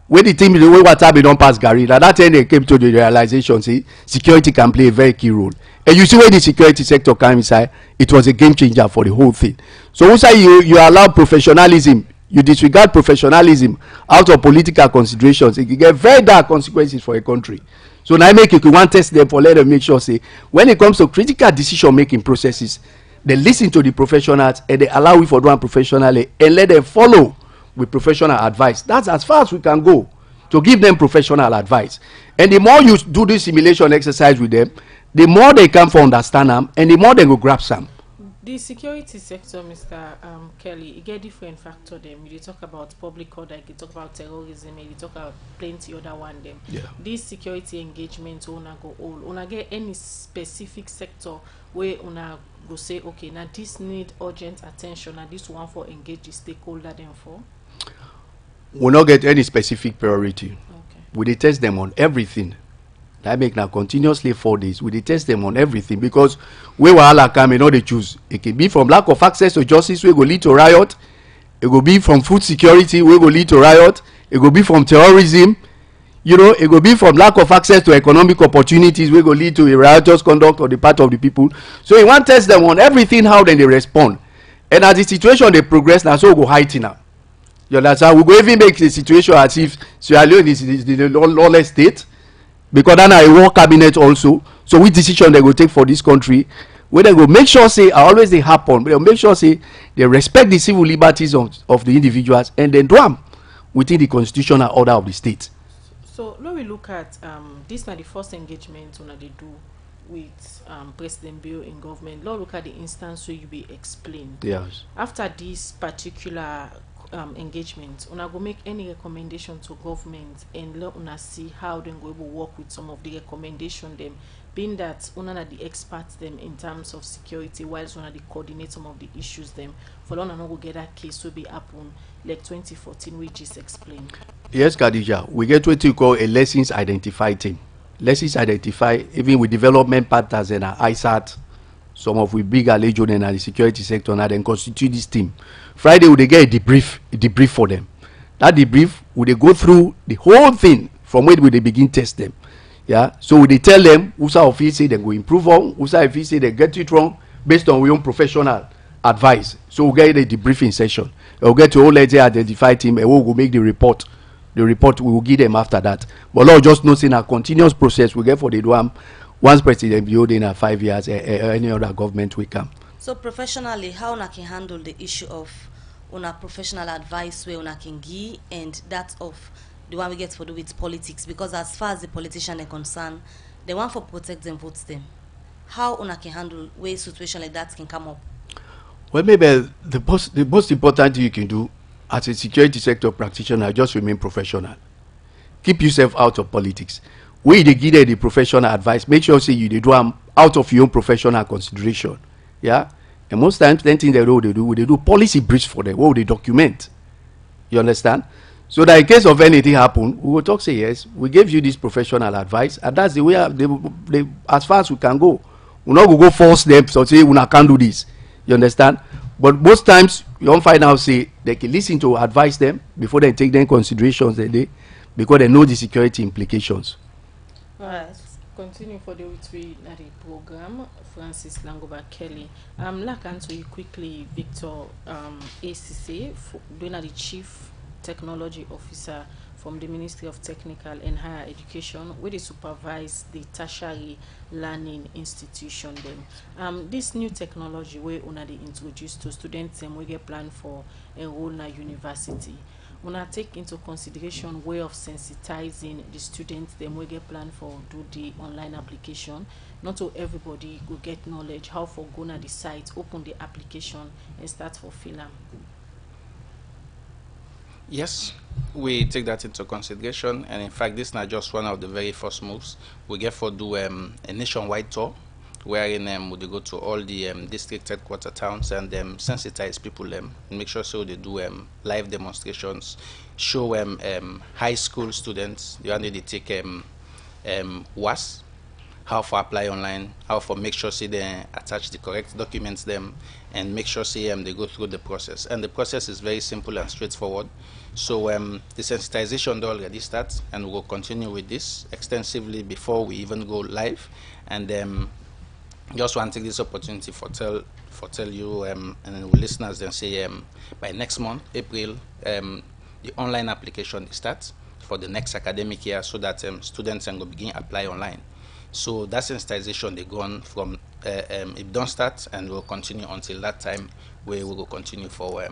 when the team the way water be don't pass Gary. That time they came to the realization say security can play a very key role. And you see where the security sector came inside, it was a game changer for the whole thing. So who say you allow professionalism, you disregard professionalism out of political considerations, it can get very dark consequences for a country. So now make you want test them for let them make sure say when it comes to critical decision making processes, they listen to the professionals and they allow you for doing professionally and let them follow with professional advice. That's as far as we can go to give them professional advice. And the more you do this simulation exercise with them, the more they come for understand them and the more they go grab some. The security sector, Mr. Kelly, you get different factor them. You talk about public order, you talk about terrorism, you talk about plenty other one them. Yeah. This security engagement una go all. Una get any specific sector where una go say, okay, now this need urgent attention and this one for engage the stakeholder them for? We not get any specific priority. Okay. We test them on everything. That make now continuously 4 days. We test them on everything because we will come and they choose. It can be from lack of access to justice, we go lead to riot. It will be from food security, we go lead to riot. It will be from terrorism. You know, it will be from lack of access to economic opportunities, we go lead to a riotous conduct on the part of the people. So we want to test them on everything, how then they respond. And as the situation they progress, now so we go heighten now. You understand? We go even make the situation as if Sierra Leone is the lawless state. Because then I war cabinet also. So which decision they go take for this country, where they go make sure say always they happen, but they make sure say they respect the civil liberties of the individuals and then do them within the constitutional order of the state. So when we look at this now the first engagement when they do with President Bill in government, let's look at the instance where you be explained. Yes. After this particular engagement, una go make any recommendation to government and let una see how they go able work with some of the recommendation them, being that una are the experts them in terms of security, whilst una the coordinate some of the issues them. For una no go get that case will be happen like 2014, which is explained. Yes, Khadija, we get what you call a lessons identify team. Lessons identify even with development partners and ISAT, some of we bigger legion and the security sector now then constitute this team. Friday would they get a debrief for them. That debrief would they go through the whole thing from where would they begin test them. Yeah. So would they tell them who's our office say they go improve on, who's our office say they get it wrong based on our own professional advice. So we'll get a debriefing session. We'll get to all let identify team and we'll go make the report. The report we will give them after that. But Lord just knows in a continuous process we get for the DWAM. once President Biden in 5 years, any other government will come. So professionally, how una can handle the issue of una professional advice where una can give and that of the one we get to do with politics? Because as far as the politician are concerned, the one for protect them votes them. How una can handle where situation like that can come up? Well, maybe the most important thing you can do as a security sector practitioner, just remain professional. Keep yourself out of politics. Where they give the professional advice, make sure say you they do them out of your own professional consideration. Yeah, and most times, then thing they do policy briefs for them. What they document? You understand? So that in case of anything happen, we will talk. Say yes, we gave you this professional advice, and that's the way they as far as we can go. We're not go force them so say we can't do this. You understand? But most times you don't find out say they can listen to advise them before they take them considerations because they know the security implications. Alright, continue for the week at the program. Francis Langoba Kelly. Like answer you quickly, Victor ACC, being the Chief Technology Officer from the Ministry of Technical and Higher Education, where they supervise the tertiary learning institution. Then, this new technology where una they introduce to students and we get plan for enroll na university. Una take into consideration way of sensitizing the students. Them we get plan for do the online application. Not to everybody will get knowledge how for go na the site, open the application and start for film. Yes, we take that into consideration, and in fact, this is not just one of the very first moves. We get for do a nationwide tour, wherein we go to all the district headquarter towns and sensitize people and make sure so they do live demonstrations, show high school students the way they take WAS, how for apply online, how for make sure say they attach the correct documents them, and make sure say they go through the process. And the process is very simple and straightforward. So the sensitization already starts, and we will continue with this extensively before we even go live. And just want to take this opportunity for tell you and listeners then say by next month, April, the online application starts for the next academic year, so that students can go begin apply online. So that sensitization they go on from it don't start and will continue until that time where we will continue for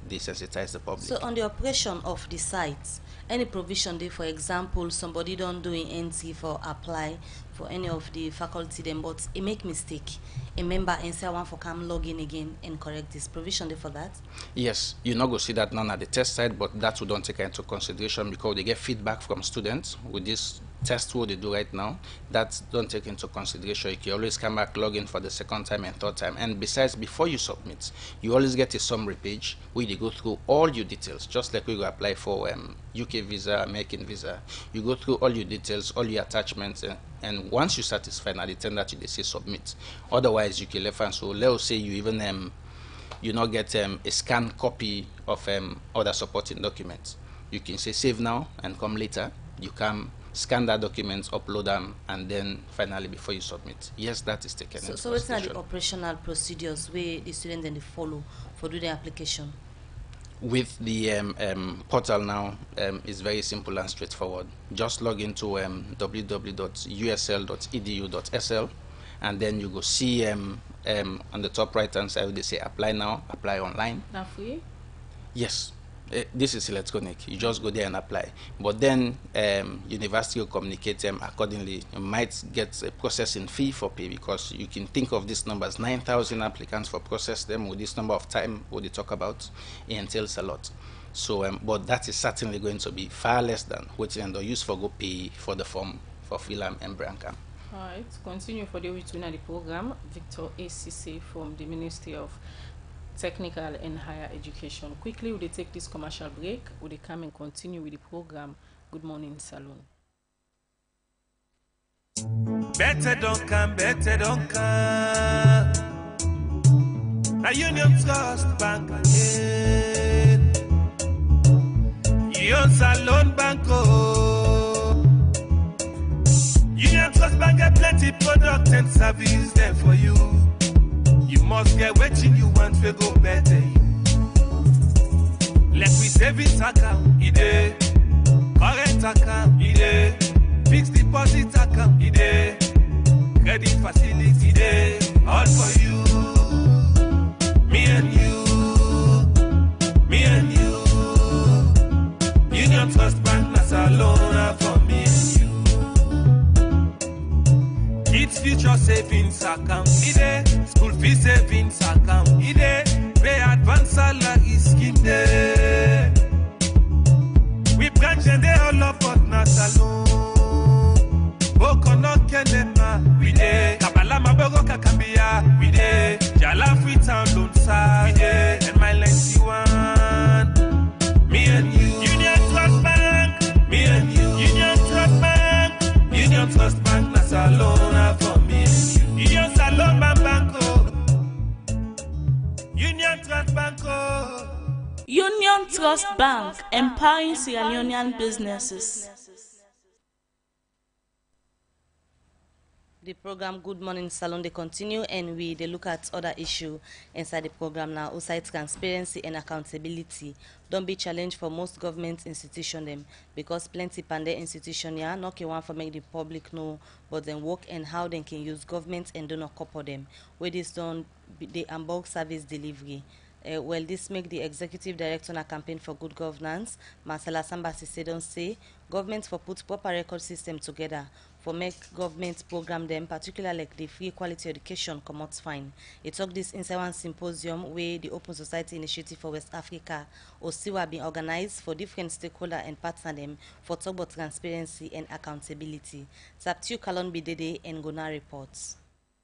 desensitize the public. So on the operation of the site, any provision there, for example, somebody don't do an NT for apply for any of the faculty then, but it make mistake, a member and say I want for come log in again and correct this provision there for that? Yes, you not go see that none at the test side, but that we don't take into consideration because they get feedback from students with this test what they do right now. That don't take into consideration. You can always come back, log in for the second time and third time. And besides, before you submit, you always get a summary page where you go through all your details, just like we go apply for UK visa, American visa. You go through all your details, all your attachments, and once you satisfy, now they tell that you they say submit. Otherwise, you can left and so let's say you even you not get a scanned copy of other supporting documents. You can say save now and come later. You can scan that document, upload them, and then finally before you submit. Yes, that is taken into So what's the operational procedures where the students then they follow for do the application? With the portal now, is very simple and straightforward. Just log into www.usl.edu.sl, and then you go see on the top right hand side they say apply now, apply online. Now free? Yes. This is electronic. You just go there and apply. But then university will communicate accordingly. You might get a processing fee for pay because you can think of these numbers, 9,000 applicants for process them with this number of time what they talk about. It entails a lot. So, but that is certainly going to be far less than what you end up use for go pay for the form for Philam and Branca. All right, continue for the week winner the program. Victor ACC from the Ministry of Technical and Higher Education. Quickly, would they take this commercial break? Would they come and continue with the program? Good Morning Salon. Better don't come. Now Union Trust Bank again. Union Salon Banco. Union Trust Bank get plenty product and service there for you. You must get what you want to go better. Let me savings account, ide. Current account, ide. Fixed deposit account, ide. Get the facility there, all for you. Me and you, me and you. Union Trust Bank Salon for me and you. Kids future savings account, ide. School fee savings account, ide. Pay advance salary scheme there. We branch and they all up on Salon. Bokono Kenema, we dey. Kabala Mabogo Kakambia, we dey. Jala Freetown Lonsa, we dey. And my 91, me and you. Union Trust Bank, me and you. Union Trust Bank, Union Trust Bank, Salon for me and you. Union Salon Banco, Union Trust Banco. Union Trust Bank, empowering Sierra Leonean businesses. The program Good Morning Salon, they continue, and they look at other issue inside the program now. Also, transparency and accountability don't be challenged for most government institution them, because plenty pande institution yeah not one for make the public know, but then work and how they can use government and do not couple them. Where this done, they unbulk service delivery. Well, this make the executive director on a campaign for good governance, Marcela Sambasi don't say government for put proper record system together for make government program them, particularly like the free quality education come out fine. It took this inside one symposium where the Open Society Initiative for West Africa OSIWA been organized for different stakeholder and partner them for talk about transparency and accountability. Saptiu Kalon Bidede and Gona reports.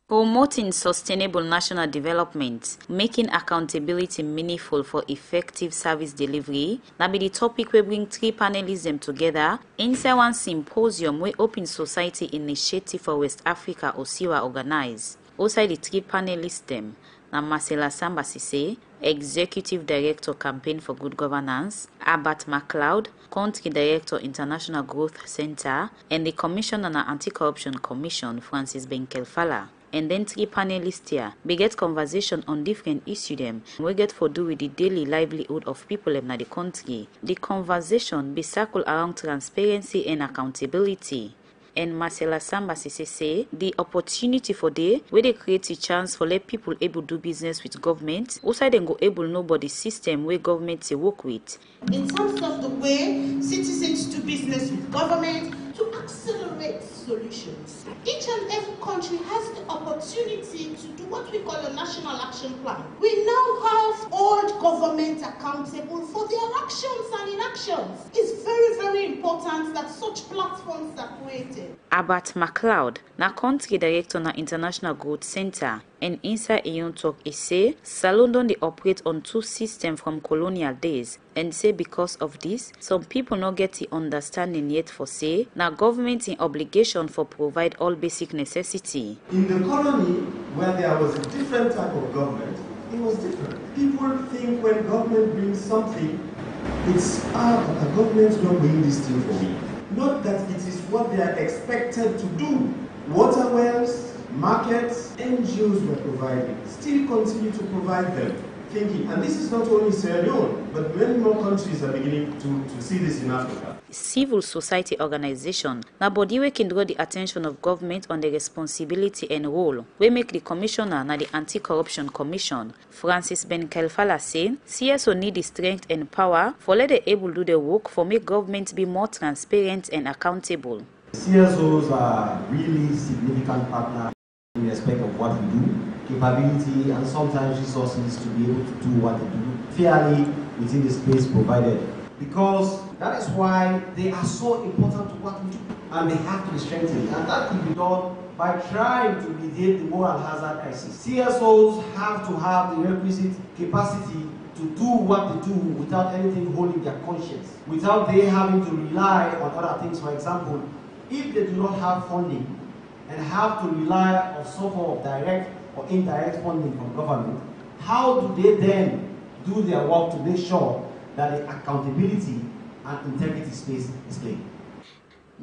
Promoting sustainable national development, making accountability meaningful for effective service delivery, that be the topic we bring three panelists them together inside one symposium where Open Society Initiative for West Africa OSIWA organize. Also the three panelists them, na Marcela Sambasi, Executive Director Campaign for Good Governance, Albert MacLeod, Country Director International Growth Center, and the Commissioner on Anti-Corruption Commission, Francis Benkelfala. And then three panelists here, we get conversation on different issues them. We get for do with the daily livelihood of people in the country. The conversation be circle around transparency and accountability. And Marcela Sambasi say the opportunity for day where they create a chance for let people able do business with government. Also then go able know about the system where government they work with. In terms of the way citizens do business with government to accelerate solutions. Each and every country has the opportunity to do what we call a national action plan. We now have old government accountable for their actions and inactions. It's very, very important that such platforms are created. Albert MacLeod, na country director na International Growth Center, and inside Ion talk he say Salon don dey operate on two systems from colonial days, and say because of this, some people not get the understanding yet for say na government in obligation for provide all basic necessity. In the colony where there was a different type of government, it was different. People think when government brings something, it's the government's not bringing this thing for me. Not that it is what they are expected to do. Water wells, markets, NGOs were providing, still continue to provide them. Thinking, and this is not only Sierra Leone, but many more countries are beginning to see this in Africa. Civil society organization, na body we can draw the attention of government on the responsibility and role. We make the commissioner na the Anti-Corruption Commission, Francis Benkelfala say, CSO need the strength and power for let they able do the work for make government be more transparent and accountable. CSOs are really significant partners in respect of what we do, capability and sometimes resources to be able to do what they do fairly within the space provided. Because that is why they are so important to what we do, and they have to be strengthened. And that could be done by trying to mediate the moral hazard crisis. CSOs have to have the requisite capacity to do what they do without anything holding their conscience, without they having to rely on other things. For example, if they do not have funding and have to rely on some form of direct or indirect funding from government, how do they then do their work to make sure that the accountability and integrity space is clear?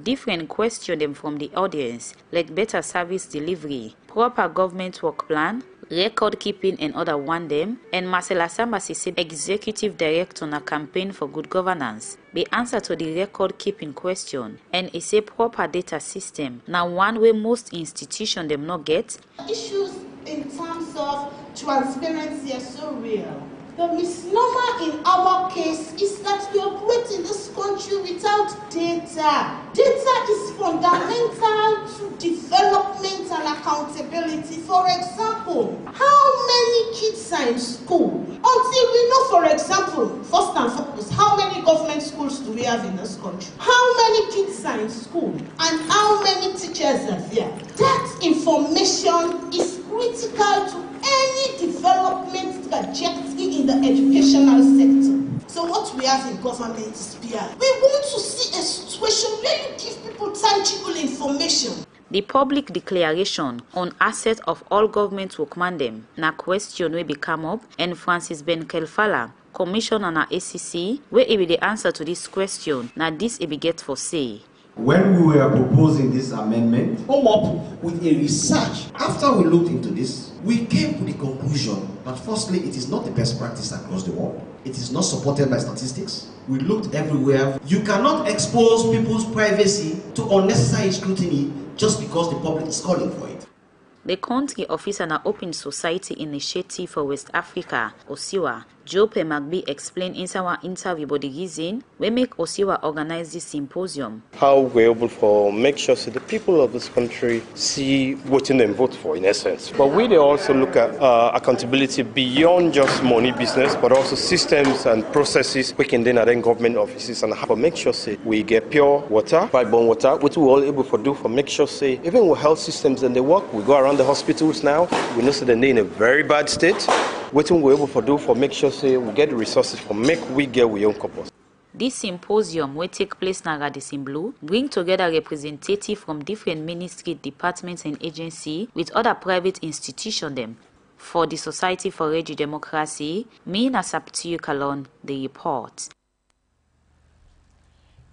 Different question them from the audience, like better service delivery, proper government work plan, record keeping and other one them, and Marcela Sambasi, Executive Director on a campaign for good governance. The answer to the record keeping question, and is a proper data system. Now one way most institutions them not get. Issues in terms of transparency are so real. The misnomer in our case is that we operate in this country without data. Data is fundamental to development and accountability. For example, how many kids are in school? Until we know, for example, first and foremost, how many government schools do we have in this country? How many kids are in school? And how many teachers are there? That information is critical to any development trajectory in the educational sector. So what we have in government is PR. We want to see a situation where you give people tangible information. The public declaration on asset of all government workmen them na question will be come up, and Francis Ben Kelfala, Commissioner na ACC, where it be the answer to this question. Now this it be get for say. When we were proposing this amendment, come up with a research. After we looked into this, we came to the conclusion that firstly, it is not the best practice across the world. It is not supported by statistics. We looked everywhere. You cannot expose people's privacy to unnecessary scrutiny just because the public is calling for it. The country officer na Open Society Initiative for West Africa, OSIWA, Jope McBee explained in our interview about the reason we make OSIWA organize this symposium. How we're able to make sure that the people of this country see what they vote for, in essence. But we also look at accountability beyond just money business, but also systems and processes we can then attend government offices and how to make sure say we get pure water, pipe-borne water, which we're all able to do for make sure say even with health systems and they work, we go around the hospitals now, we know that they're in a very bad state. What we're able to do for make sure say we get the resources for make we get our own corpus. This symposium will take place na Radisson Blue, bring together representatives from different ministry, departments and agencies with other private institutions them. For the Society for Radio Democracy, me na Saptiu Kalon, the report.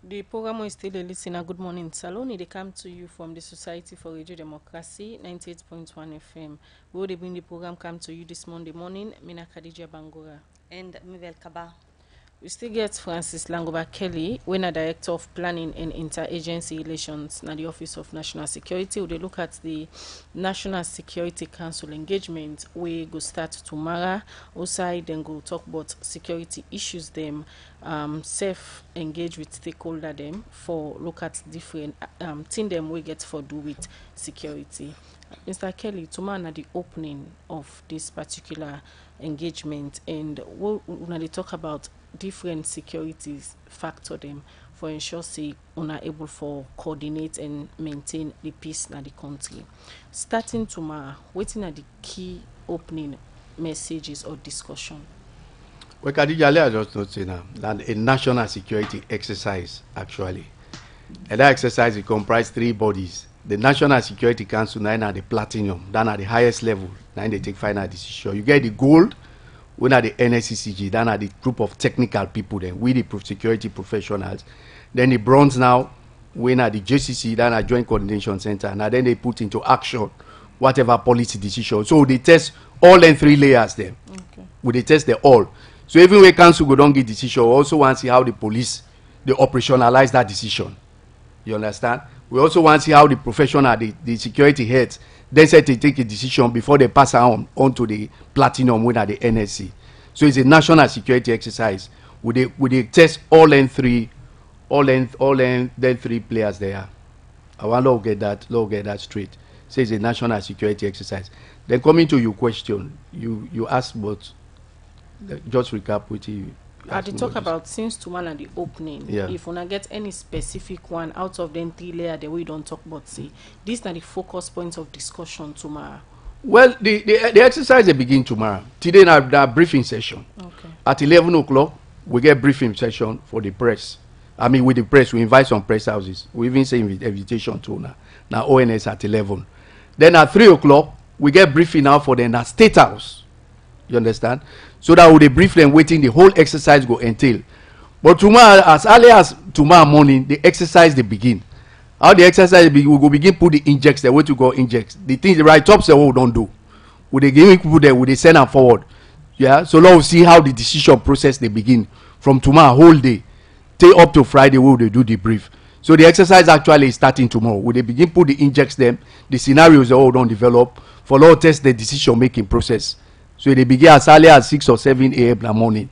The program is still a listener. Good Morning Salon. They come to you from the Society for Radio Democracy, 98.1 FM. We will bring the program come to you this Monday morning. Mina Khadija Bangura. And Mibel Kaba. We still get Francis Langoba Kelly, when a Director of Planning and Interagency Relations at the Office of National Security. We look at the National Security Council engagement. We go start tomorrow. Also, then go talk about security issues them. Self-engage with stakeholder them for look at different thing them we get for do with security. Mr. Kelly, tomorrow at the opening of this particular engagement, and when they talk about different securities factor them for ensure say are able for coordinate and maintain the peace in the country. Starting tomorrow, waiting at the key opening messages or discussion. Well, Khadija, I just not say now that a national security exercise actually, and that exercise it comprise three bodies. The National Security Council, now at the platinum, then at the highest level, now they take final decision. You get the gold, when at the NSCCG, then at the group of technical people, then we the security professionals. Then the bronze now, when at the JCC, then at Joint Coordination Center, and then they put into action whatever policy decision. So they test all in three layers then. Okay. We they test the all. So even when council go don't get decision, we also want to see how the police, they operationalize that decision. You understand? We also want to see how the professional, the security heads, then say they take a decision before they pass on to the platinum winner, the NSC. So it's a national security exercise. Would they test all in three players there? I want to get that straight. So it's a national security exercise. Then coming to your question, you asked about, just recap with you. I did talk about since tomorrow at the opening. Yeah. If we get any specific one out of them three layers that we don't talk about, say these are the focus points of discussion tomorrow. Well, the exercise they begin tomorrow. Today na briefing session. Okay. At 11 o'clock, we get briefing session for the press. I mean, with the press, we invite some press houses. We even say invitation to now ONS at 11. Then at 3 o'clock, we get briefing now for the State House. You understand? So that with the brief them waiting, the whole exercise go entail. But tomorrow, as early as tomorrow morning, the exercise they begin. How the exercise we go begin put the injects the way to go inject. The things the right top say what we don't do. We dey give people there, we dey send them forward. Yeah, so now we see how the decision process they begin from tomorrow whole day, till up to Friday where they do the brief. So the exercise actually is starting tomorrow. We dey begin put the injects them, the scenarios they all don't develop for law test the decision making process. So they begin as early as 6 or 7 a.m. in the morning.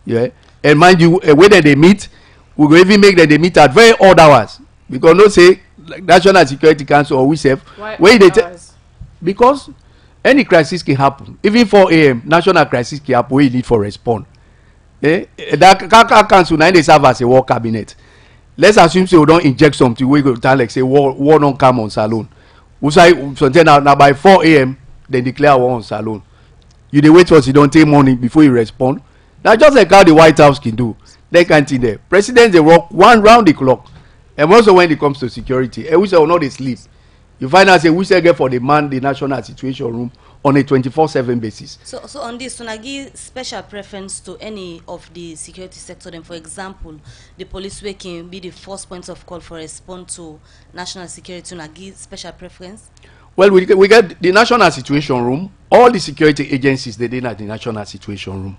Yeah, and mind you, whether they meet, we go even make them they meet at very odd hours, because no say like National Security Council or we say where they because any crisis can happen. Even 4 a.m. national crisis can happen where you need for respond. That council now they serve as a war cabinet. Let's assume say we don't inject something we go tell like say war don't come on Salon. We say something now by 4 a.m. they declare war on Salon. You dey wait for you don't take money before you respond. Now just like how the White House can do. They can't see there. Presidents they work one round the clock. And also when it comes to security, and we say will not they sleep. You find out say we say get for the man the national situation room on a 24/7 basis. So on this, when I give special preference to any of the security sector, then for example, the police way can be the first point of call for response to national security, and I give special preference. Well, we get the national situation room. All the security agencies they did at the national situation room.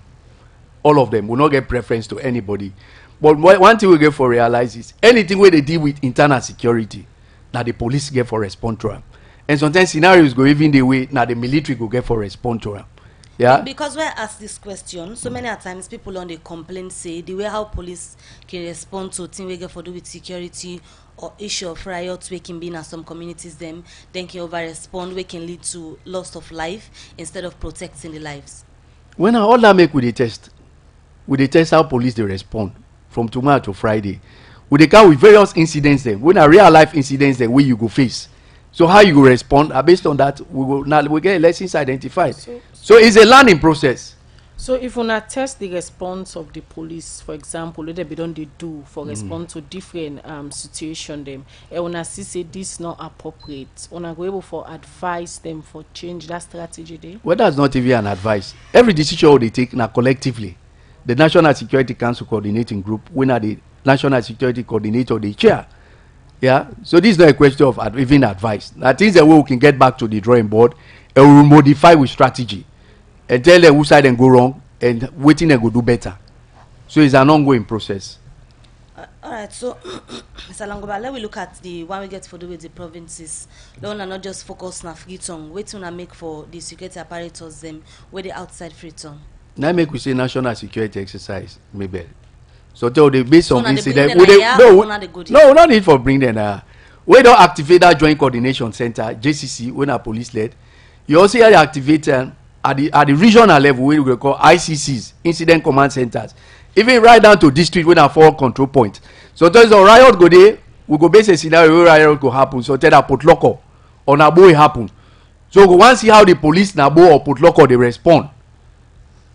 All of them will not get preference to anybody. But one thing we get for realize is anything where they deal with internal security, now the police get for respond to them. And sometimes scenarios go even the way now the military go get for respond to them. Yeah. Because when I ask this question, so many times people on the complaint say the way how police can respond to things we get for do with security or issue of riots we can be in some communities then can over respond we can lead to loss of life instead of protecting the lives. When all that make with the test how police they respond from tomorrow to Friday. We dey come with various incidents then. When a real life incidents then where you go face. So how you go respond? Based on that, we get lessons identified. So it's a learning process. So if una test the response of the police, for example, what they be done they do for respond to different situation them, and una see say this not appropriate, una go able for advise them for change that strategy there. Well, that's not even an advice. Every decision they take now collectively. The National Security Council Coordinating Group, when are the National Security Coordinator, the chair. Yeah, so this is not a question of even advice. That is the way we can get back to the drawing board and we will modify with strategy and tell them who side and go wrong and waiting and go do better. So it's an ongoing process. All right, so Mr. Langoba, let we look at the one we get for do with the provinces. Don't not just focus on Freetown. Waiting to make for the security apparatus them where they outside Freetown. Now make we say national security exercise, maybe. So tell the based on incident. No, not need for bring them. We don't activate that joint coordination center, JCC, when our police led. You also have to activate at the regional level, we will call ICCs, incident command centers. Even right down to district when our forward control point. So there's a riot go there, we go base a scenario where riot go happen. So tell that put locker or Nabo it happen. So we want to see how the police Nabo or put locker they respond.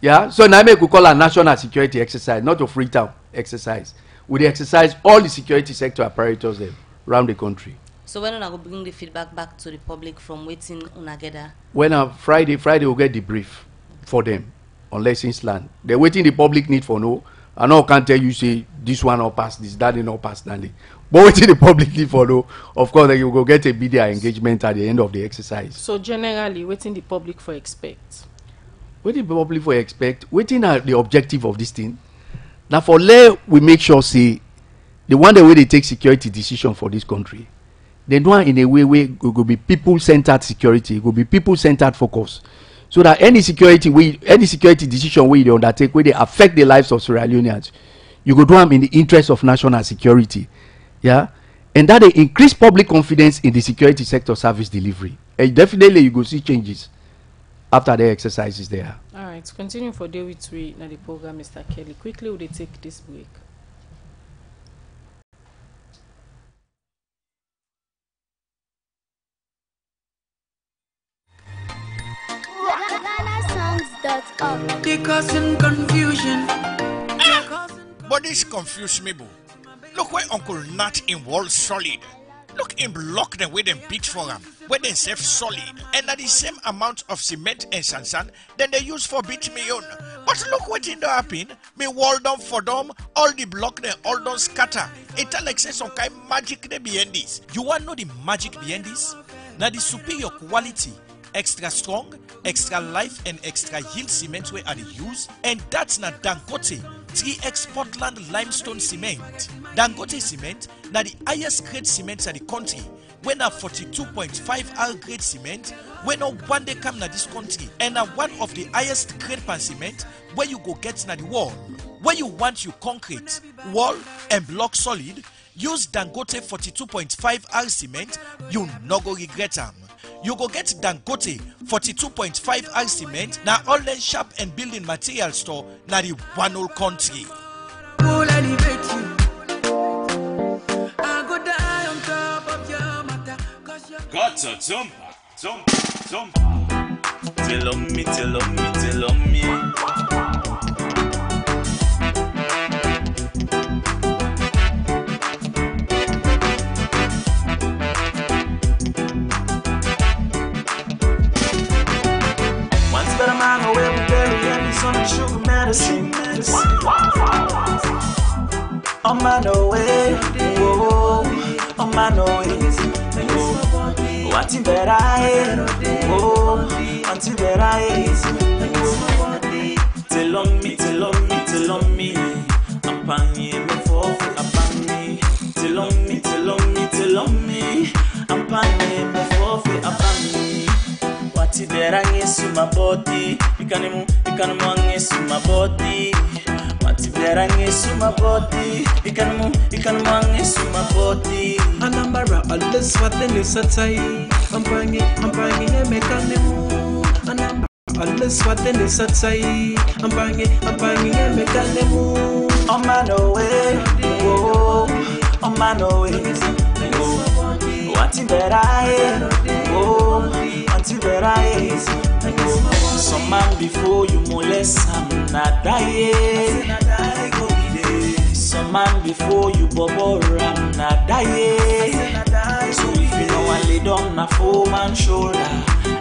Yeah, so now we call a national security exercise, not a Freetown exercise. We exercise all the security sector apparatus around the country. So when una go bring the feedback back to the public from waiting una gather? When Friday we'll get the brief for them on lessons learned. They're waiting the public need for no. I know I can't tell you say this one or pass this, that not pass that. But waiting the public need for no. Of course, you go get a media engagement at the end of the exercise. So generally, waiting the public for expect. Waiting the public for expect. Waiting at the objective of this thing. Now for let we make sure say the one the way they take security decision for this country. They do it in a way where it will be people-centered security, it will be people-centered focus. So that any security decision where they undertake, where they affect the lives of Sierra Leoneans, you go do them in the interest of national security. Yeah? And that they increase public confidence in the security sector service delivery. And definitely you go see changes after the exercises there. All right, to continue for day with we now the program, Mr. Kelly. Quickly, will they take this break? They causing confusion. But this confused me, boo. Look where Uncle Nat in Wall Solid. Look him block them with them beat for him, where they save solid, and at the same amount of cement and sand then they use for beat me on. But look what in the happen. Me wall down for them, all the block they all don't scatter. It like say some kind magic they behind this. You want to know the magic behind this? Now the superior quality extra strong, extra life and extra yield cement wey I dey use, and that's na Dangote 3X Portland limestone cement. Dangote cement na the highest grade cement in the country, wey na 42.5R grade cement wey no one day come na this country, and na one of the highest grade pan cement where you go get na the wall. When you want your concrete, wall and block solid, use Dangote 42.5R cement, you no go regret am. You go get Dangote 42.5R cement na online shop and building material store na the one whole country. Got a thumper. Tell on me. Once better man away with berry and some sugar medicine. On my way, oh, on my way. What in better oh, what in better tell on me, I'm paying me for I'm me. Tell on me, I'm paying me for I'm me. What in better is my body, you can move my body. What in better is my body, you can move my body. Anambra alles wat in satai I'm banging e mekanemu Anambra alles wat in satai I'm banging e mekanemu On my way, oh, on my way, oh. What in better oh, what in better some man before you molest I'm not dying. Some man before you bubble ram na die. So if you know I lay down na 4-man shoulder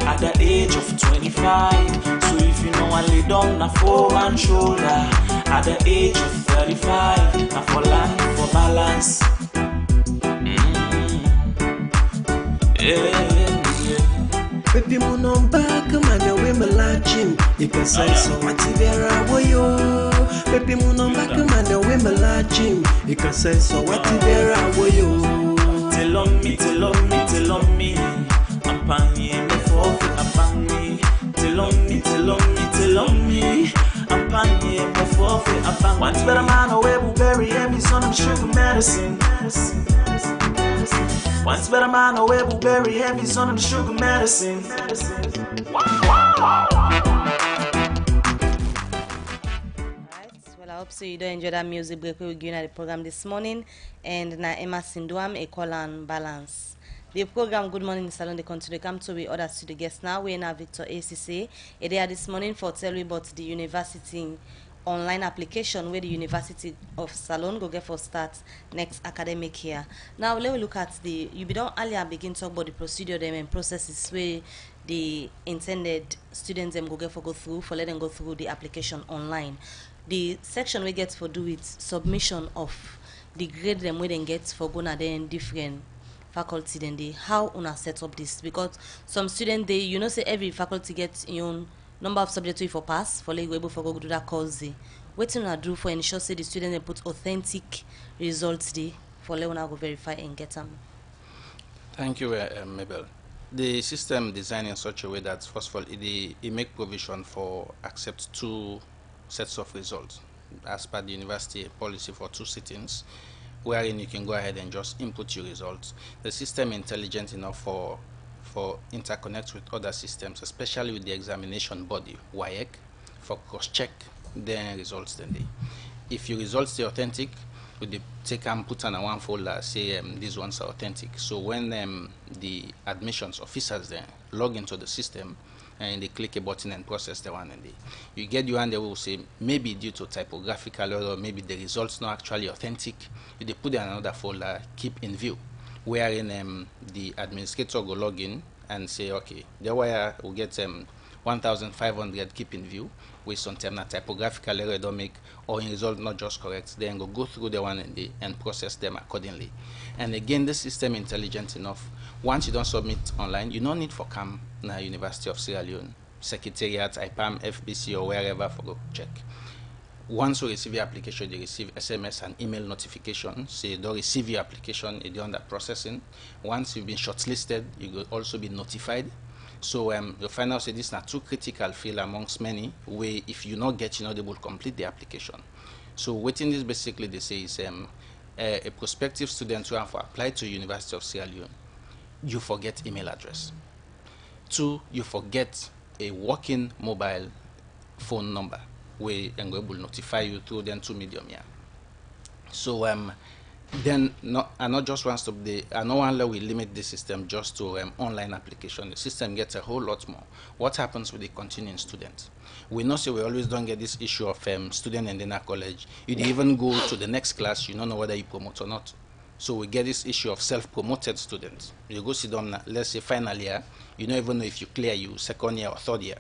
at the age of 25. So if you know I lay down na 4-man shoulder at the age of 35. Na for land for balance. Baby mo no back man we me lachim ikasai so watibera woyo. Baby mo no back man we me lachim ikasai so watibera woyo. Tell on me, I'm paying me for I'm me. Tell on me, I'm paying me for I'm once better man away will bury me some sugar medicine. Once better man away will bury heavy son of sugar medicine. Well, I hope so you don't enjoy that music break we're giving at the program this morning. And na Emma Sinduam, a call and balance. The program Good Morning Salon, they continue to come to with others to the guests now. We're now Victor ACC. They are this morning for tell you about the university online application where the University of Salon go get for start next academic year. Now let me look at the you be don't earlier begin talk about the procedure them and processes where the intended students them go get for go through for let them go through the application online. The section we get for do it submission of the grade them we then get for gonna then different faculty then they how una set up this because some student they you know say every faculty gets your own number of subjects for pass for like able for go do that course. What you do for ensure say the student they put authentic results there for let una go verify and get them. Thank you, Mabel. The system designed in such a way that first of all it make provision for accept 2 sets of results as per the university policy for 2 sittings, wherein you can go ahead and just input your results. The system intelligent enough for interconnect with other systems, especially with the examination body, WAEC, for cross-check their results. Then if your results are authentic, we take and put on one folder, say these ones are authentic. So when the admissions officers then log into the system and they click a button and process the one, and you get your and they will say maybe due to typographical error, maybe the results not actually authentic. They put in another folder, keep in view, wherein the administrator will log in and say, okay, the wire will get 1,500 keep in view with sometimes a typographical error don't make or in result not just correct. Then go through the one and process them accordingly. And again, the system intelligent enough. Once you don't submit online, you don't need for CAM na University of Sierra Leone, Secretariat, IPAM, FBC, or wherever for go check. Once you receive your application, you receive SMS and email notification. Say don't receive your application, it's under processing. Once you've been shortlisted, you will also be notified. So you'll find out say this is not too critical field amongst many, where if you not get, you're not able to complete the application. So within this, basically they say is a prospective student who have applied to University of Sierra Leone, you forget email address. 2, you forget a working mobile phone number where and will notify you through then 2 medium here. So then not just one stop there, and no one will limit the system just to online application. The system gets a whole lot more. What happens with the continuing student? We know we always don't get this issue of student and then a college. You even go to the next class, you don't know whether you promote or not. So we get this issue of self-promoted students. You go sit down, let's say final year, you don't even know if you clear you second year or third year.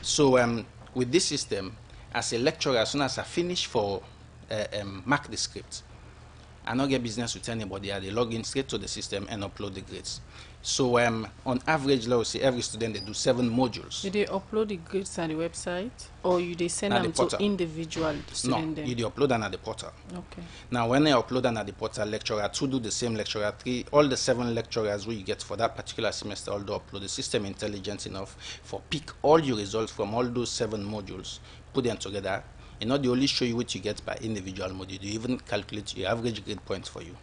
So with this system, as a lecturer, as soon as I finish for mark the script, I don't get business with anybody. They log in straight to the system and upload the grades. So on average, let's say every student they do 7 modules. Do they upload the grades on the website, or you they send them to individual students? No, you do upload them at the portal. Okay. Now when they upload them at the portal, lecturer 2 do the same, lecturer 3, all the 7 lecturers we get for that particular semester, all do upload. The system intelligent enough for pick all your results from all those 7 modules, put them together. You know, they only show you what you get by individual module. They even calculate your average grade points for you.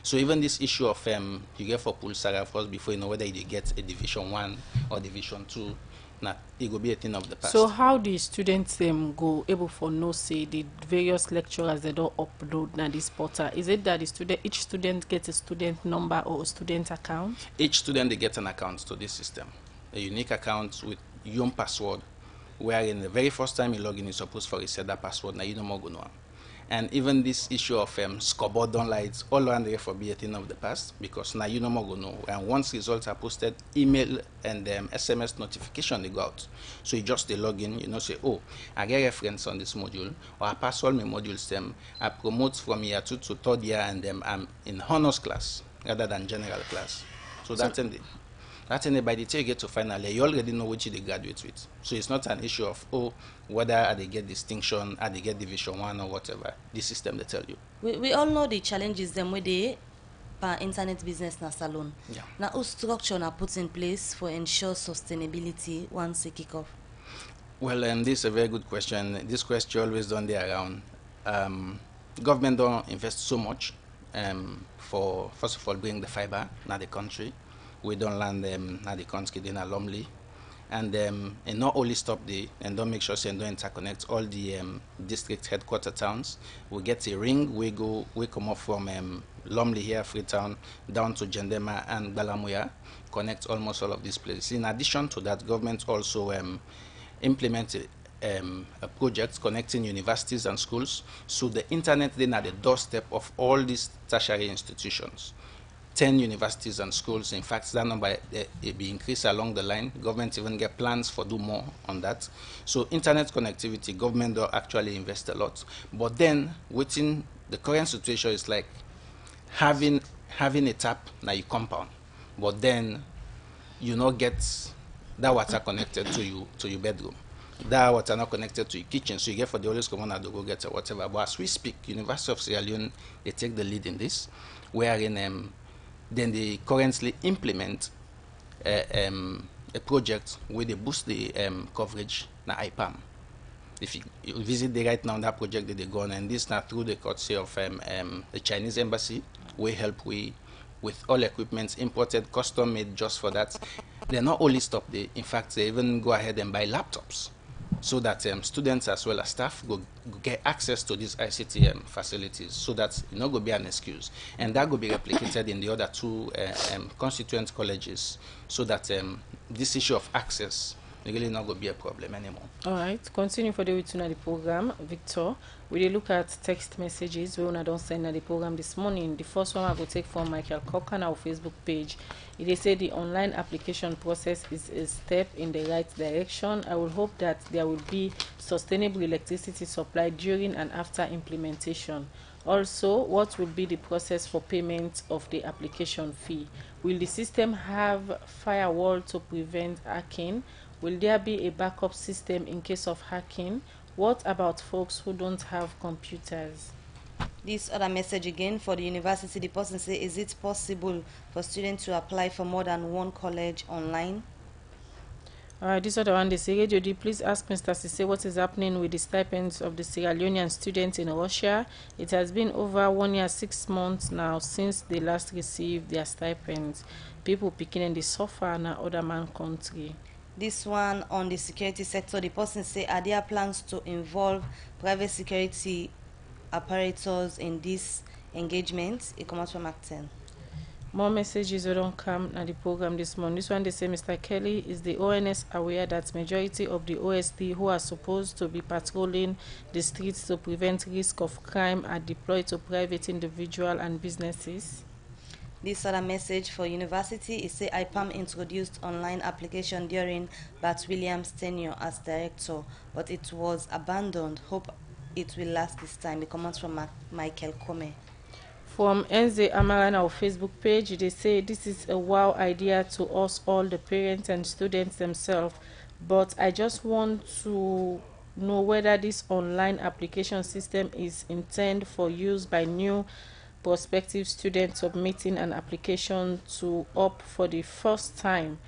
So even this issue of you get for Pulsar first before you know whether you get a Division 1 or Division 2, nah, it will be a thing of the past. So how do students go able for no say the various lecturers they don't upload na this portal? Is it that each student gets a student number or a student account? Each student they get an account to this system, a unique account with your own password. Wherein the very first time you log in, you're supposed to reset that password. Now you no more go know. And even this issue of scoreboard don't lights, all around there for be a thing of the past, because now you no more go know. And once results are posted, email and SMS notification they go out. So you just they log in, you know, say, oh, I get reference on this module, or I pass all my modules them. I promote from year 2 to 3rd year, and I'm in honors class rather than general class. So that's in the. That's by the time you get to final year, you already know which they graduate with. So it's not an issue of, oh, whether they get distinction, they get Division 1 or whatever. The system they tell you. We all know the challenges them with the internet business na salon. Yeah. Now, what structure na put in place for ensure sustainability once they kick off? Well, this is a very good question. This question always done there around. Government don't invest so much for, first of all, bring the fiber na the country. We don't land them at the country in Lumley, and not only stop the and don't make sure they don't interconnect all the district headquarter towns. We get a ring. We come off from Lumley here, Freetown, down to Jendema and Balamuya, connect almost all of these places. In addition to that, government also implemented a project connecting universities and schools, so the internet then at the doorstep of all these tertiary institutions. 10 universities and schools. In fact, that number it be increased along the line. Government even get plans for do more on that. So internet connectivity, government do actually invest a lot. But then within the current situation is like having a tap na your compound, but then you not get that water connected to your bedroom. That water not connected to your kitchen, so you get for the always come on to go get or whatever. But as we speak, University of Sierra Leone they take the lead in this, wherein then they currently implement a project where they boost the coverage na IPAM. If you visit the right now that project that they go on, and this now through the courtesy of the Chinese embassy, we help with all equipment imported, custom made just for that. They not only stop there, in fact they even go ahead and buy laptops, so that students as well as staff go get access to these ICT facilities, so that it not go be an excuse, and that will be replicated in the other 2 constituent colleges, so that this issue of access really not going to be a problem anymore. All right, continue for the return of the program, Victor. We will look at text messages. We don't send the program this morning. The first one I will take from Michael Cock on our Facebook page. They say the online application process is a step in the right direction. I will hope that there will be sustainable electricity supply during and after implementation. Also, what will be the process for payment of the application fee? Will the system have firewall to prevent hacking? Will there be a backup system in case of hacking? What about folks who don't have computers? This other message again for the university, the person say, is it possible for students to apply for more than one college online? This other one, they say, Radio D, please ask Mr. Sise what is happening with the stipends of the Sierra Leonean students in Russia. It has been over 1 year, 6 months now since they last received their stipends. People picking in the suffer in other man country. This one on the security sector, the person say, are there plans to involve private security apparatus in this engagement? It comes from Act 10. More messages don't come at the program this morning. This one, they say, Mr. Kelly, is the ONS aware that majority of the OSD who are supposed to be patrolling the streets to prevent risk of crime are deployed to private individual and businesses? This other message for university is say IPAM introduced online application during Bat Williams' tenure as director, but it was abandoned. Hope it will last this time. It comes from Michael Kome. From Enze Amara on our Facebook page, they say this is a wow idea to us all, the parents and students themselves, but I just want to know whether this online application system is intended for use by new prospective students submitting an application to opt for the first time.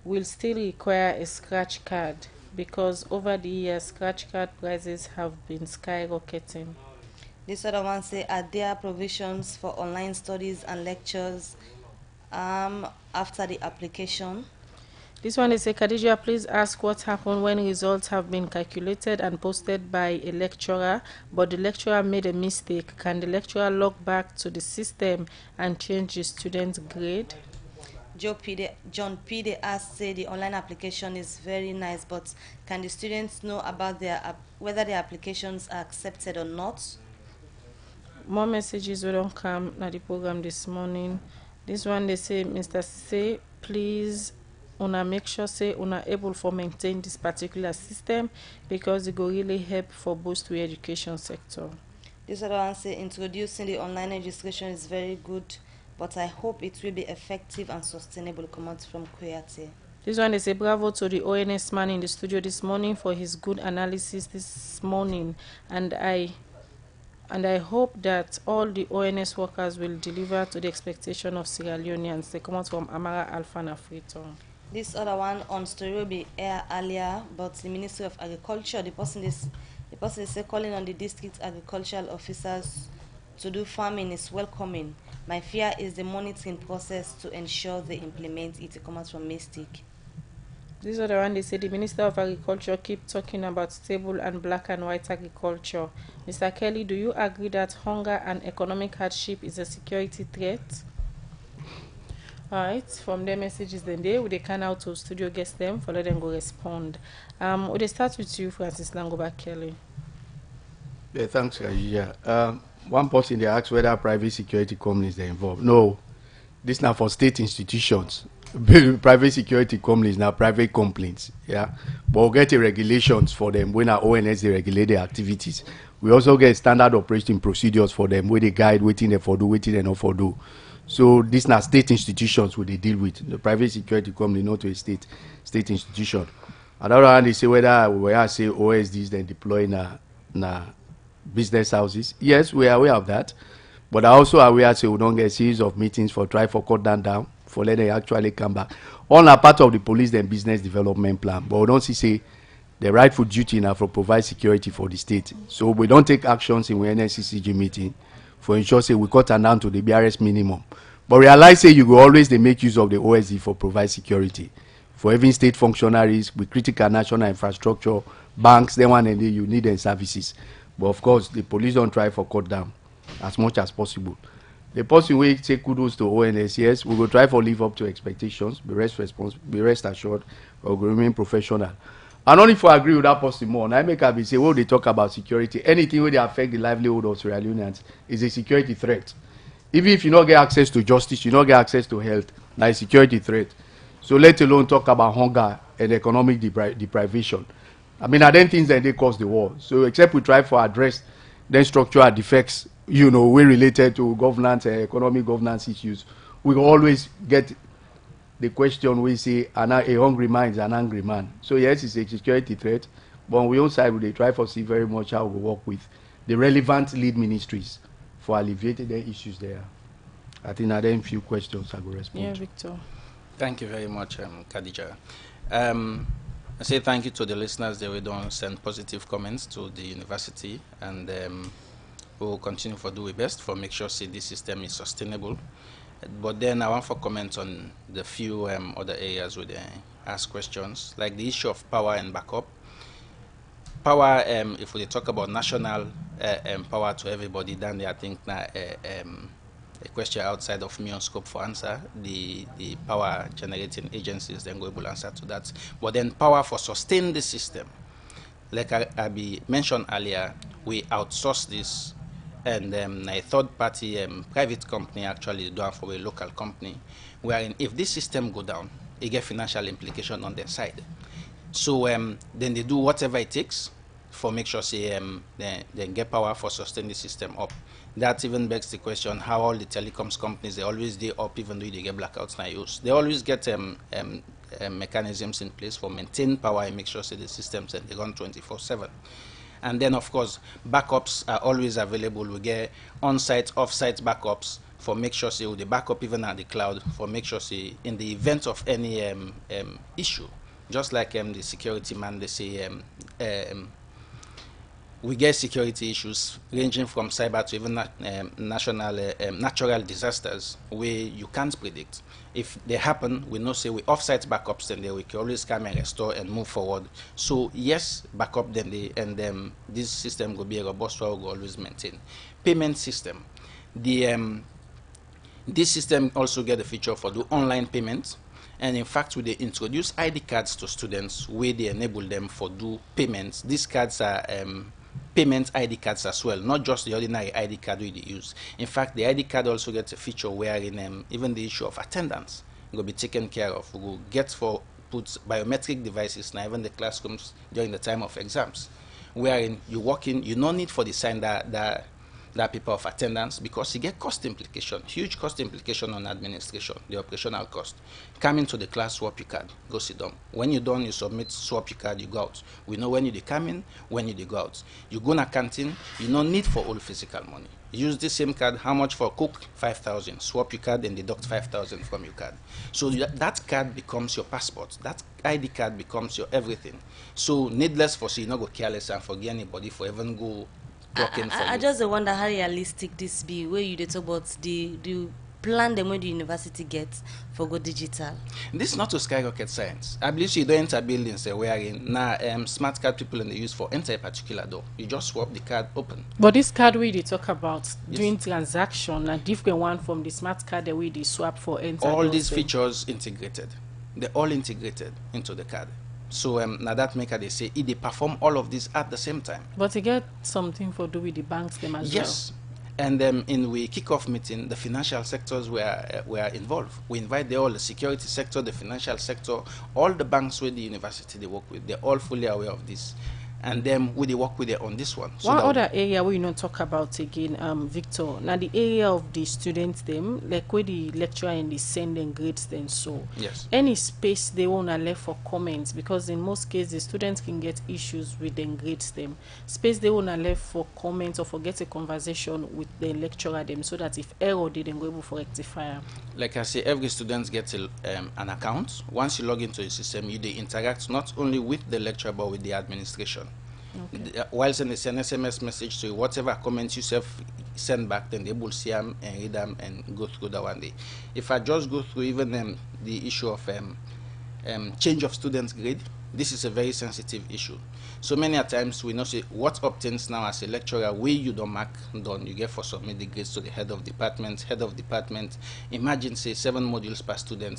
Will still require a scratch card, because over the years scratch card prices have been skyrocketing. This other one say, are there provisions for online studies and lectures after the application? This one is say, Khadija, please ask what happened when results have been calculated and posted by a lecturer, but the lecturer made a mistake. Can the lecturer log back to the system and change the student's grade? John P. They asked, say the online application is very nice, but can the students know about whether their applications are accepted or not? More messages will don't come at the program this morning. This one, they say, Mr. Say, please una make sure say una able for maintain this particular system, because it go really help for boost the education sector. This other one say, introducing the online registration is very good, but I hope it will be effective and sustainable. Comments from Kuyate. This one, they say, bravo to the ONS man in the studio this morning for his good analysis this morning, and I hope that all the ONS workers will deliver to the expectation of Sierra Leoneans. They come out from Amara Alfana Freeton. This other one on story will be aired earlier, but the Ministry of Agriculture, the person is calling on the district agricultural officers to do farming is welcoming. My fear is the monitoring process to ensure they implement it. It comes from Mystic. This other one, they say the Minister of Agriculture keep talking about stable and black and white agriculture. Mr. Kelly, do you agree that hunger and economic hardship is a security threat? All right, from their messages then they can out to studio guest them for let them go respond. Would they start with you, Francis Langoba Kelly? Yeah, thanks, Khadija. One person they asked whether private security companies are involved. No, this now for state institutions. Private security companies now private complaints. Yeah, but we'll get the regulations for them when our ONS they regulate their activities. We also get standard operating procedures for them where they guide waiting they for do, waiting they not for do. So these are state institutions where they deal with. The private security company, not to a state institution. Another one, they say whether we are say OSDs then deploy na business houses. Yes, we are aware of that. But I also aware say we don't get a series of meetings for try for cut down for let them actually come back. All are part of the police and business development plan. But we don't say the rightful duty now for provide security for the state. So we don't take actions in the NSCCG meeting for ensure say we cut down to the BRS minimum. But realize say you will always they make use of the OSD for provide security. For even state functionaries with critical national infrastructure, banks, then one and day you need their services. But of course the police don't try for cut down as much as possible. The person will say kudos to ONS. Yes, we will try for live up to expectations. Be rest assured, we will remain professional. And only if I agree with that person more, I make up say, well, they talk about security. Anything where they affect the livelihood of Sierra Leoneans is a security threat. Even if you don't get access to justice, you don't get access to health, now a security threat. So let alone talk about hunger and economic deprivation. I mean, I don't think that they cause the war. So except we try for address then structural defects, you know, we related to governance and economic governance issues, we always get the question we say, a hungry man is an angry man. So yes, it's a security threat, but on we own side, we try for see very much how we work with the relevant lead ministries for alleviating the issues there. I think I then few questions I will respond. Yeah, Victor. Thank you very much, Khadija. I say thank you to the listeners. They will don't send positive comments to the university, and we will continue to do our best for make sure this system is sustainable. But then I want to comment on the few other areas where they ask questions, like the issue of power and backup. Power, if we talk about national power to everybody, then I think that a question outside of me on scope for answer. The power generating agencies then go able to answer to that. But then power for sustain the system. Like I mentioned earlier, we outsource this, and a third party private company actually do it for a local company, wherein if this system go down, it get financial implication on their side. So then they do whatever it takes for make sure they get power for sustain the system up. That even begs the question how all the telecoms companies, they always they up even though they get blackouts now use. They always get mechanisms in place for maintain power and make sure the systems and they run 24/7. And then of course backups are always available. We get on-site, off-site backups for make sure the backup even at the cloud for make sure in the event of any issue, just like the security man, they say we get security issues ranging from cyber to even natural disasters where you can't predict. If they happen, we know say we offsite backups, then we can always come and restore and move forward. So yes, backup then this system will be a robust one, will always maintain. Payment system. This system also get the feature for do online payments. And in fact, we they introduce ID cards to students where they enable them for do payments. These cards are payment ID cards as well, not just the ordinary ID card we use. In fact, the ID card also gets a feature wherein even the issue of attendance will be taken care of. We will get for put biometric devices now even the classrooms during the time of exams, wherein you walk in, you no need for the sign that paper of attendance because you get cost implication, huge cost implication on administration, the operational cost. Come into the class, swap your card, go sit down. When you're done, you submit, swap your card, you go out. We know when you come in, when you go out. You go to canteen, you no need for all physical money. Use the same card, how much for cook? 5,000. Swap your card and deduct 5,000 from your card. So that card becomes your passport. That ID card becomes your everything. So needless for you not go careless and forget anybody for even go. I just wonder how realistic this be where you talk about the plan them when the university gets for go digital. This is not to skyrocket science. I believe you don't enter buildings wherein now smart card people in the use for enter a particular door. You just swap the card open. But this card we they talk about doing transaction and different one from the smart card that we they swap for enter. All these features integrated. They're all integrated into the card. So now that maker they say they perform all of this at the same time. But to get something for do with the banks them as well. Yes. And in we kick-off meeting, the financial sectors were involved. We invite all the security sector, the financial sector, all the banks with the university they work with. They're all fully aware of this. And then we they work with it on this one. So one other area we not talk about again, Victor. Now the area of the students them, like where the lecturer and the send and grades them. So yes. Any space they wanna left for comments, because in most cases the students can get issues with them grades them. Space they wanna left for comments or for get a conversation with the lecturer them, so that if error they then go able for rectifier. Like I say, every student gets an account. Once you log into the system, you they interact not only with the lecturer but with the administration. Okay. While sending an SMS message to you, whatever comments you send back, then they will see them and read them and go through that one day. If I just go through even the issue of change of students' grade, this is a very sensitive issue. So many a times we know say what obtains now as a lecturer, you don't mark done, you get for submit the grades to the head of department. Imagine say 7 modules per student,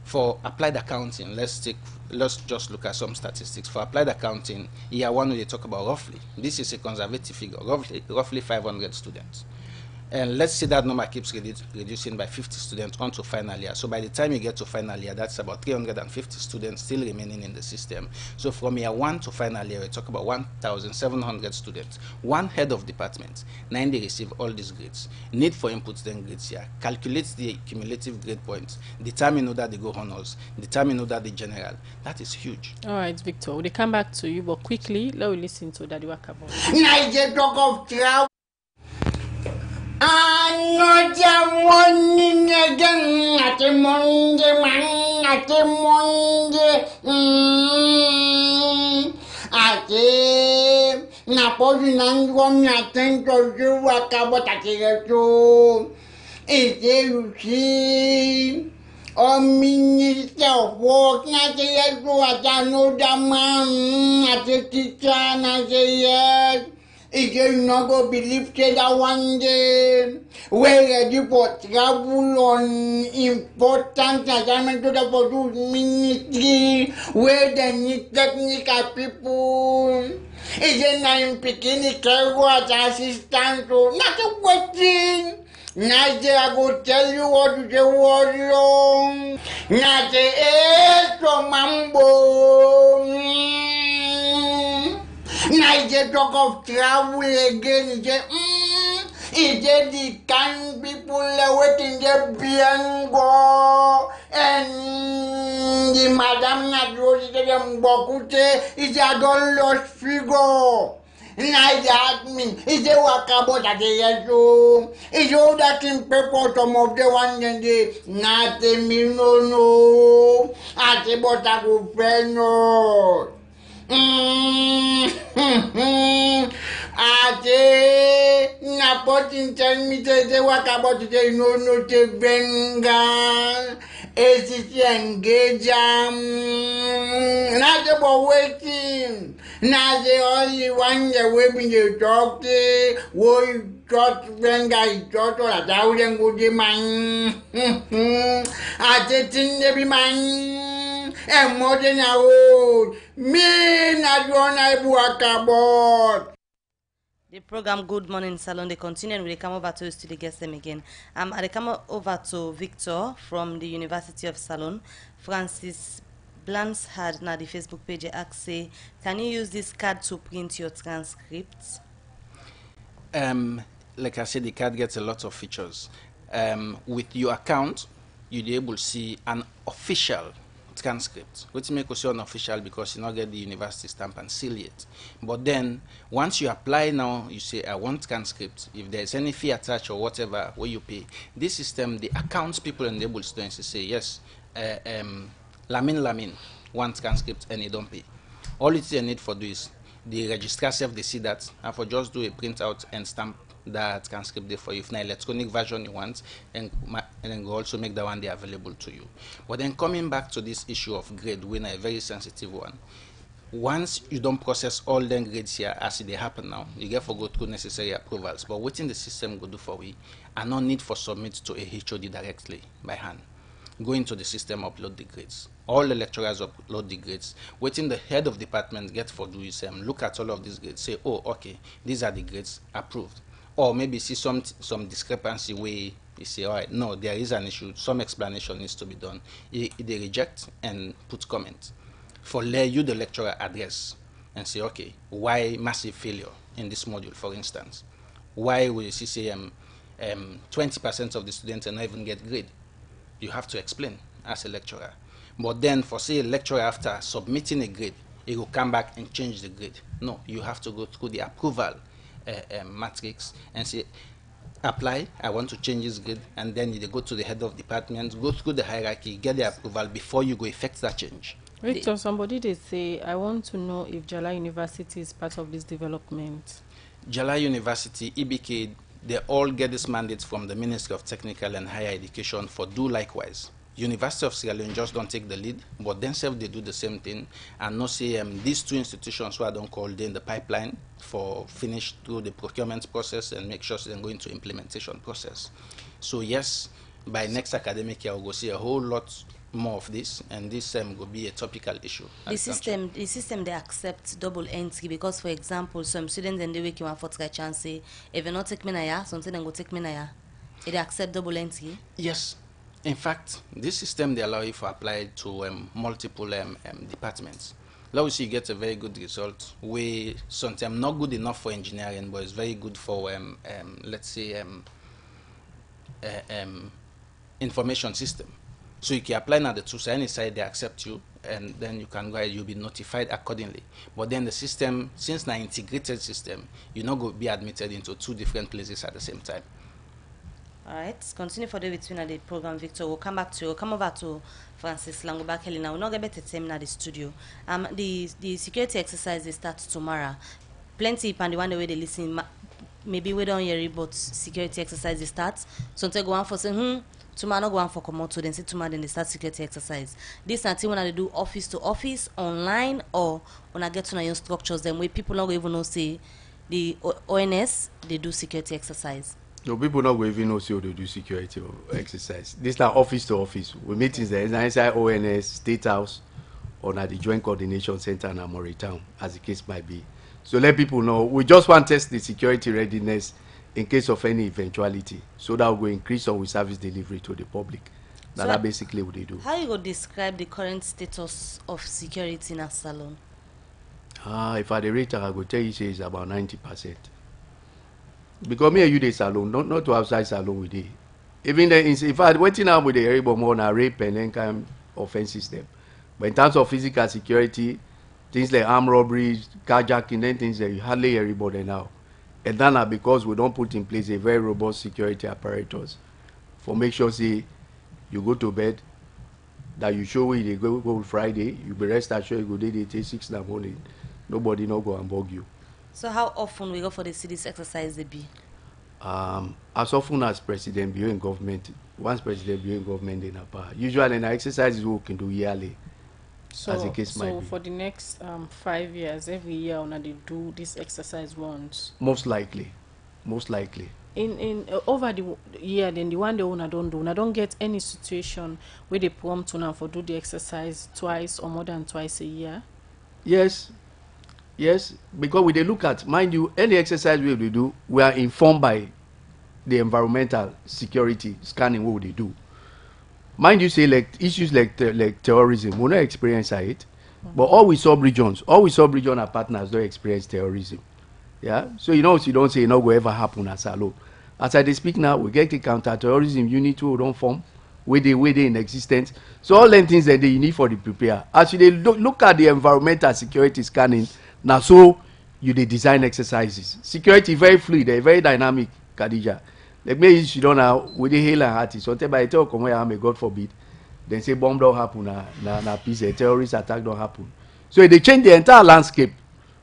for applied accounting, let's just look at some statistics. For applied accounting, year 1 we talk about roughly, this is a conservative figure, roughly 500 students. And let's say that number keeps reducing by 50 students onto final year. So by the time you get to final year, that's about 350 students still remaining in the system. So from year 1 to final year, we talk about 1,700 students. One head of department, 9 they receive all these grades. Need for inputs, then grades here. Calculate the cumulative grade points. Determine whether they go honors. Determine whether they general. That is huge. All right, Victor, we'll come back to you, but quickly, let me listen to Daddy Wakabo. Niger talk of travel. Another morning again, at a Monday, man, at a Monday. At a Napoleon, one attend to you, what about a to? Is there you see? O Minister of Work, not a yes, what I know the man, at a teacher, not a yes. If you not go be lifted one day, we're ready for travel on important assignment to the produce ministry, where they need technical people. Is it not picking care what assistant to not a question? Not I go tell you what to say was wrong. Not a mambo. Niger talk of travel again. Is the kind people waiting the biango and the madam not rose them bokute is a dollar figure. Niger admin is a wakabo that they do. Is all that in paper some of the one and the not a no at the botago friend. Ate na potin tell me te wakabo te no te benga esisi engage na the boy waiting na the only one that we been you talk wo talk benga talk la dawlen go de man ate tin de bi man e modern old me not gonna work about. The program Good Morning Salon, they continue and we come over to the guest them again. I come over to Victor from the University of Salon. Francis Blance had now the Facebook page asked say, can you use this card to print your transcripts? Like I said, the card gets a lot of features. With your account, you'll be able to see an official transcript, which make us unofficial because you not get the university stamp and seal it. But then once you apply now, you say I want transcript. If there's any fee attached or whatever where you pay, this system, the accounts people enable students to say yes, Lamin want transcript and they don't pay. All it need for do is the registrar self they see that and for just do a printout and stamp that transcript there for you. If an electronic version you want, and then go also make that one there available to you. But then coming back to this issue of grade, when a very sensitive one, once you don't process all the grades here as they happen now, you get for go through necessary approvals. But waiting the system go do for we, and no need for submit to a HOD directly by hand. Go into the system, upload the grades. All the lecturers upload the grades. Waiting the head of department get for do is look at all of these grades, say, oh, okay, these are the grades approved. Or maybe see some discrepancy where you say, all right, no, there is an issue, some explanation needs to be done. They reject and put comment. For you, the lecturer, address and say, okay, why massive failure in this module, for instance? Why will you say 20% of the students are not even get grade? You have to explain as a lecturer. But then for say a lecturer after submitting a grade, he will come back and change the grade. No, you have to go through the approval matrix and say, apply, I want to change this grade, and then you go to the head of department, go through the hierarchy, get the approval before you go effect that change. Victor, somebody they say, I want to know if Jala University is part of this development. Jala University, EBK, they all get this mandate from the Ministry of Technical and Higher Education for do likewise. University of Sierra Leone just don't take the lead, but themselves they do the same thing, and not say these two institutions who I don't call they in the pipeline for finish through the procurement process and make sure they go into implementation process. So yes, by next academic year we'll go see a whole lot more of this, and this will be a topical issue. The system they accept double entry because, for example, some students and they wake you up for try chance say if you not take me na ya, something then go take me na ya. They accept double entry. Yes. In fact, this system they allow you to apply to multiple departments. Now you get a very good result. We sometimes not good enough for engineering, but it's very good for let's say information system. So you can apply now the two sides. Any side they accept you, and then you can go ahead, you'll be notified accordingly. But then the system, since an integrated system, you're not going to be admitted into two different places at the same time. All right, continue for the between the program, Victor. We'll come back to you. Come over to Francis Langobakeli now. We'll not get better time now the studio. The security exercise they start tomorrow. Plenty and the one way they listen, maybe we don't hear it, but security exercise they start. So they go on for saying, tomorrow not go on for Komoto, then say tomorrow then they start security exercise. This until when they do office to office, online, or when I get to know your structures, then where people not even know say the ONS they do security exercise. No, people not even know say they do security exercise. This is like office to office. We meetings there inside ONS, State House, or at the Joint Coordination Center in Amori Town, as the case might be. So let people know. We just want to test the security readiness in case of any eventuality, so that will increase our service delivery to the public. So that's basically what they do. How you go describe the current status of security in a salon? If I the rate, I go tell you say it's about 90%. Because me and you the salon, not to outside salon with it. Even then, if I waiting out with the area more on rape and then kind of offenses them. But in terms of physical security, things like armed robberies, carjacking, then things that you hardly everybody now. And then because we don't put in place a very robust security apparatus for make sure say you go to bed, that you show where you go Friday, you be rest assured you go day 6 in the morning. Nobody no go and bug you. So how often we go for the city's exercise they be? As often as president be in government, once president be in government in a power. Usually an exercise is what we can do yearly. So, as the case might be. For the next 5 years, every year they do this exercise once. Most likely. In over the year, then the one they don't get any situation where they prompt now for do the exercise twice or more than twice a year. Yes, because we they look at, mind you, any exercise we do, we are informed by the environmental security scanning what they do. Mind you, say like issues like terrorism, we not experience it, but all we sub-region are partners don't experience terrorism. Yeah, so you don't say it not will ever happen as a law. As I speak now, we get the counter-terrorism unit who don't form, where they in existence. So all them things that they need for the prepare. As you look at the environmental security scanning, now so you they design exercises. Security very fluid, they're very dynamic, Khadija. Like me, you don't know with the hail and hearty. So by tell come where may God forbid, then say bomb don't happen, na peace, a terrorist attack don't happen. So they change the entire landscape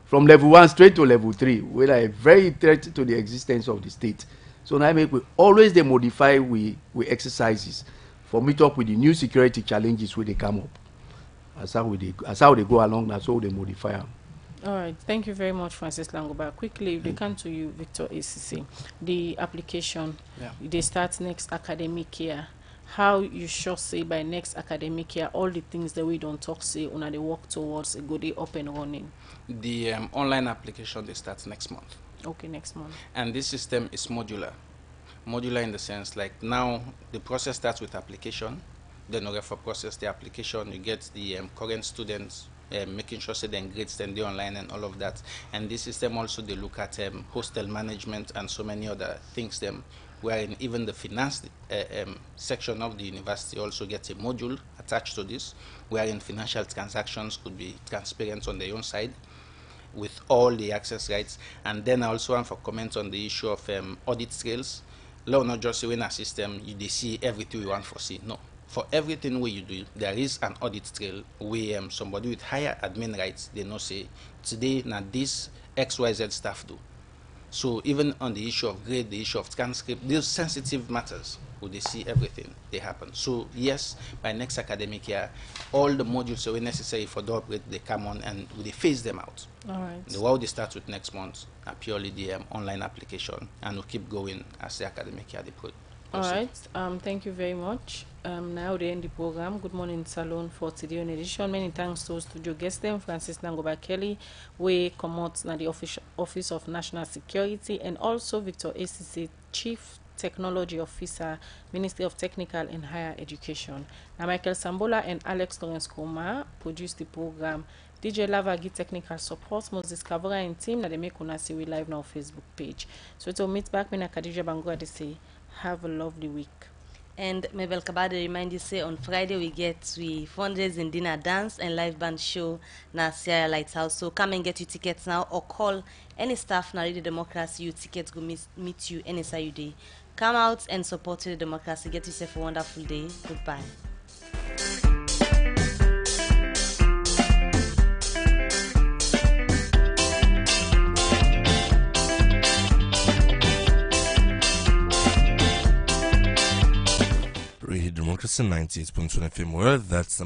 from level 1 straight to level 3, where are very threat to the existence of the state. So now we always they modify we exercises for meet up with the new security challenges where they come up. As how they go along, that's how they modify them. All right, thank you very much, Francis Langoba. Quickly, if they come to you, Victor ACC, the application, they start next academic year. How you sure say by next academic year, all the things that we don't talk say, when they work towards a good day up and running? The online application, they start next month. Okay, next month. And this system is modular. Modular in the sense, like now, the process starts with application, then for process the application, you get the current students, making sure they grades them, they online and all of that. And this system also they look at hostel management and so many other things them, wherein even the finance section of the university also gets a module attached to this, wherein financial transactions could be transparent on their own side with all the access rights. And then I also want for comment on the issue of audit trails. Law not just in a system they see everything you want to see. No. For everything where you do, there is an audit trail where somebody with higher admin rights, they know say, today, now this XYZ staff do. So even on the issue of grade, the issue of transcript, these sensitive matters, Would they see everything they happen? So yes, by next academic year, all the modules that were necessary for the upgrade, they come on and they phase them out. All right. The world they start with next month are purely the online application, and we'll keep going as the academic year they proceed. All right. Thank you very much. Now they end the program. Good Morning Salon for today on edition. Many thanks to studio guests them, Francis Nangoba Kelly, we come out na the Office of National Security, and also Victor ACC, Chief Technology Officer, Ministry of Technical and Higher Education. Now Michael Sambola and Alex Lawrence Koma produced the program. DJ Lava give technical support. Moses Kavura and team that they make una see we live now Facebook page. So to meet back when Khadija Bangua they say have a lovely week. And Mabel Kabade remind you say on Friday we get fundraising dinner, dance and live band show na Sierra Lighthouse. So come and get your tickets now or call any staff na Radio Democracy. Your tickets go meet you any side you day. Come out and support the democracy. Get yourself a wonderful day. Goodbye. Radio Democracy 98.1 FM. Well, that's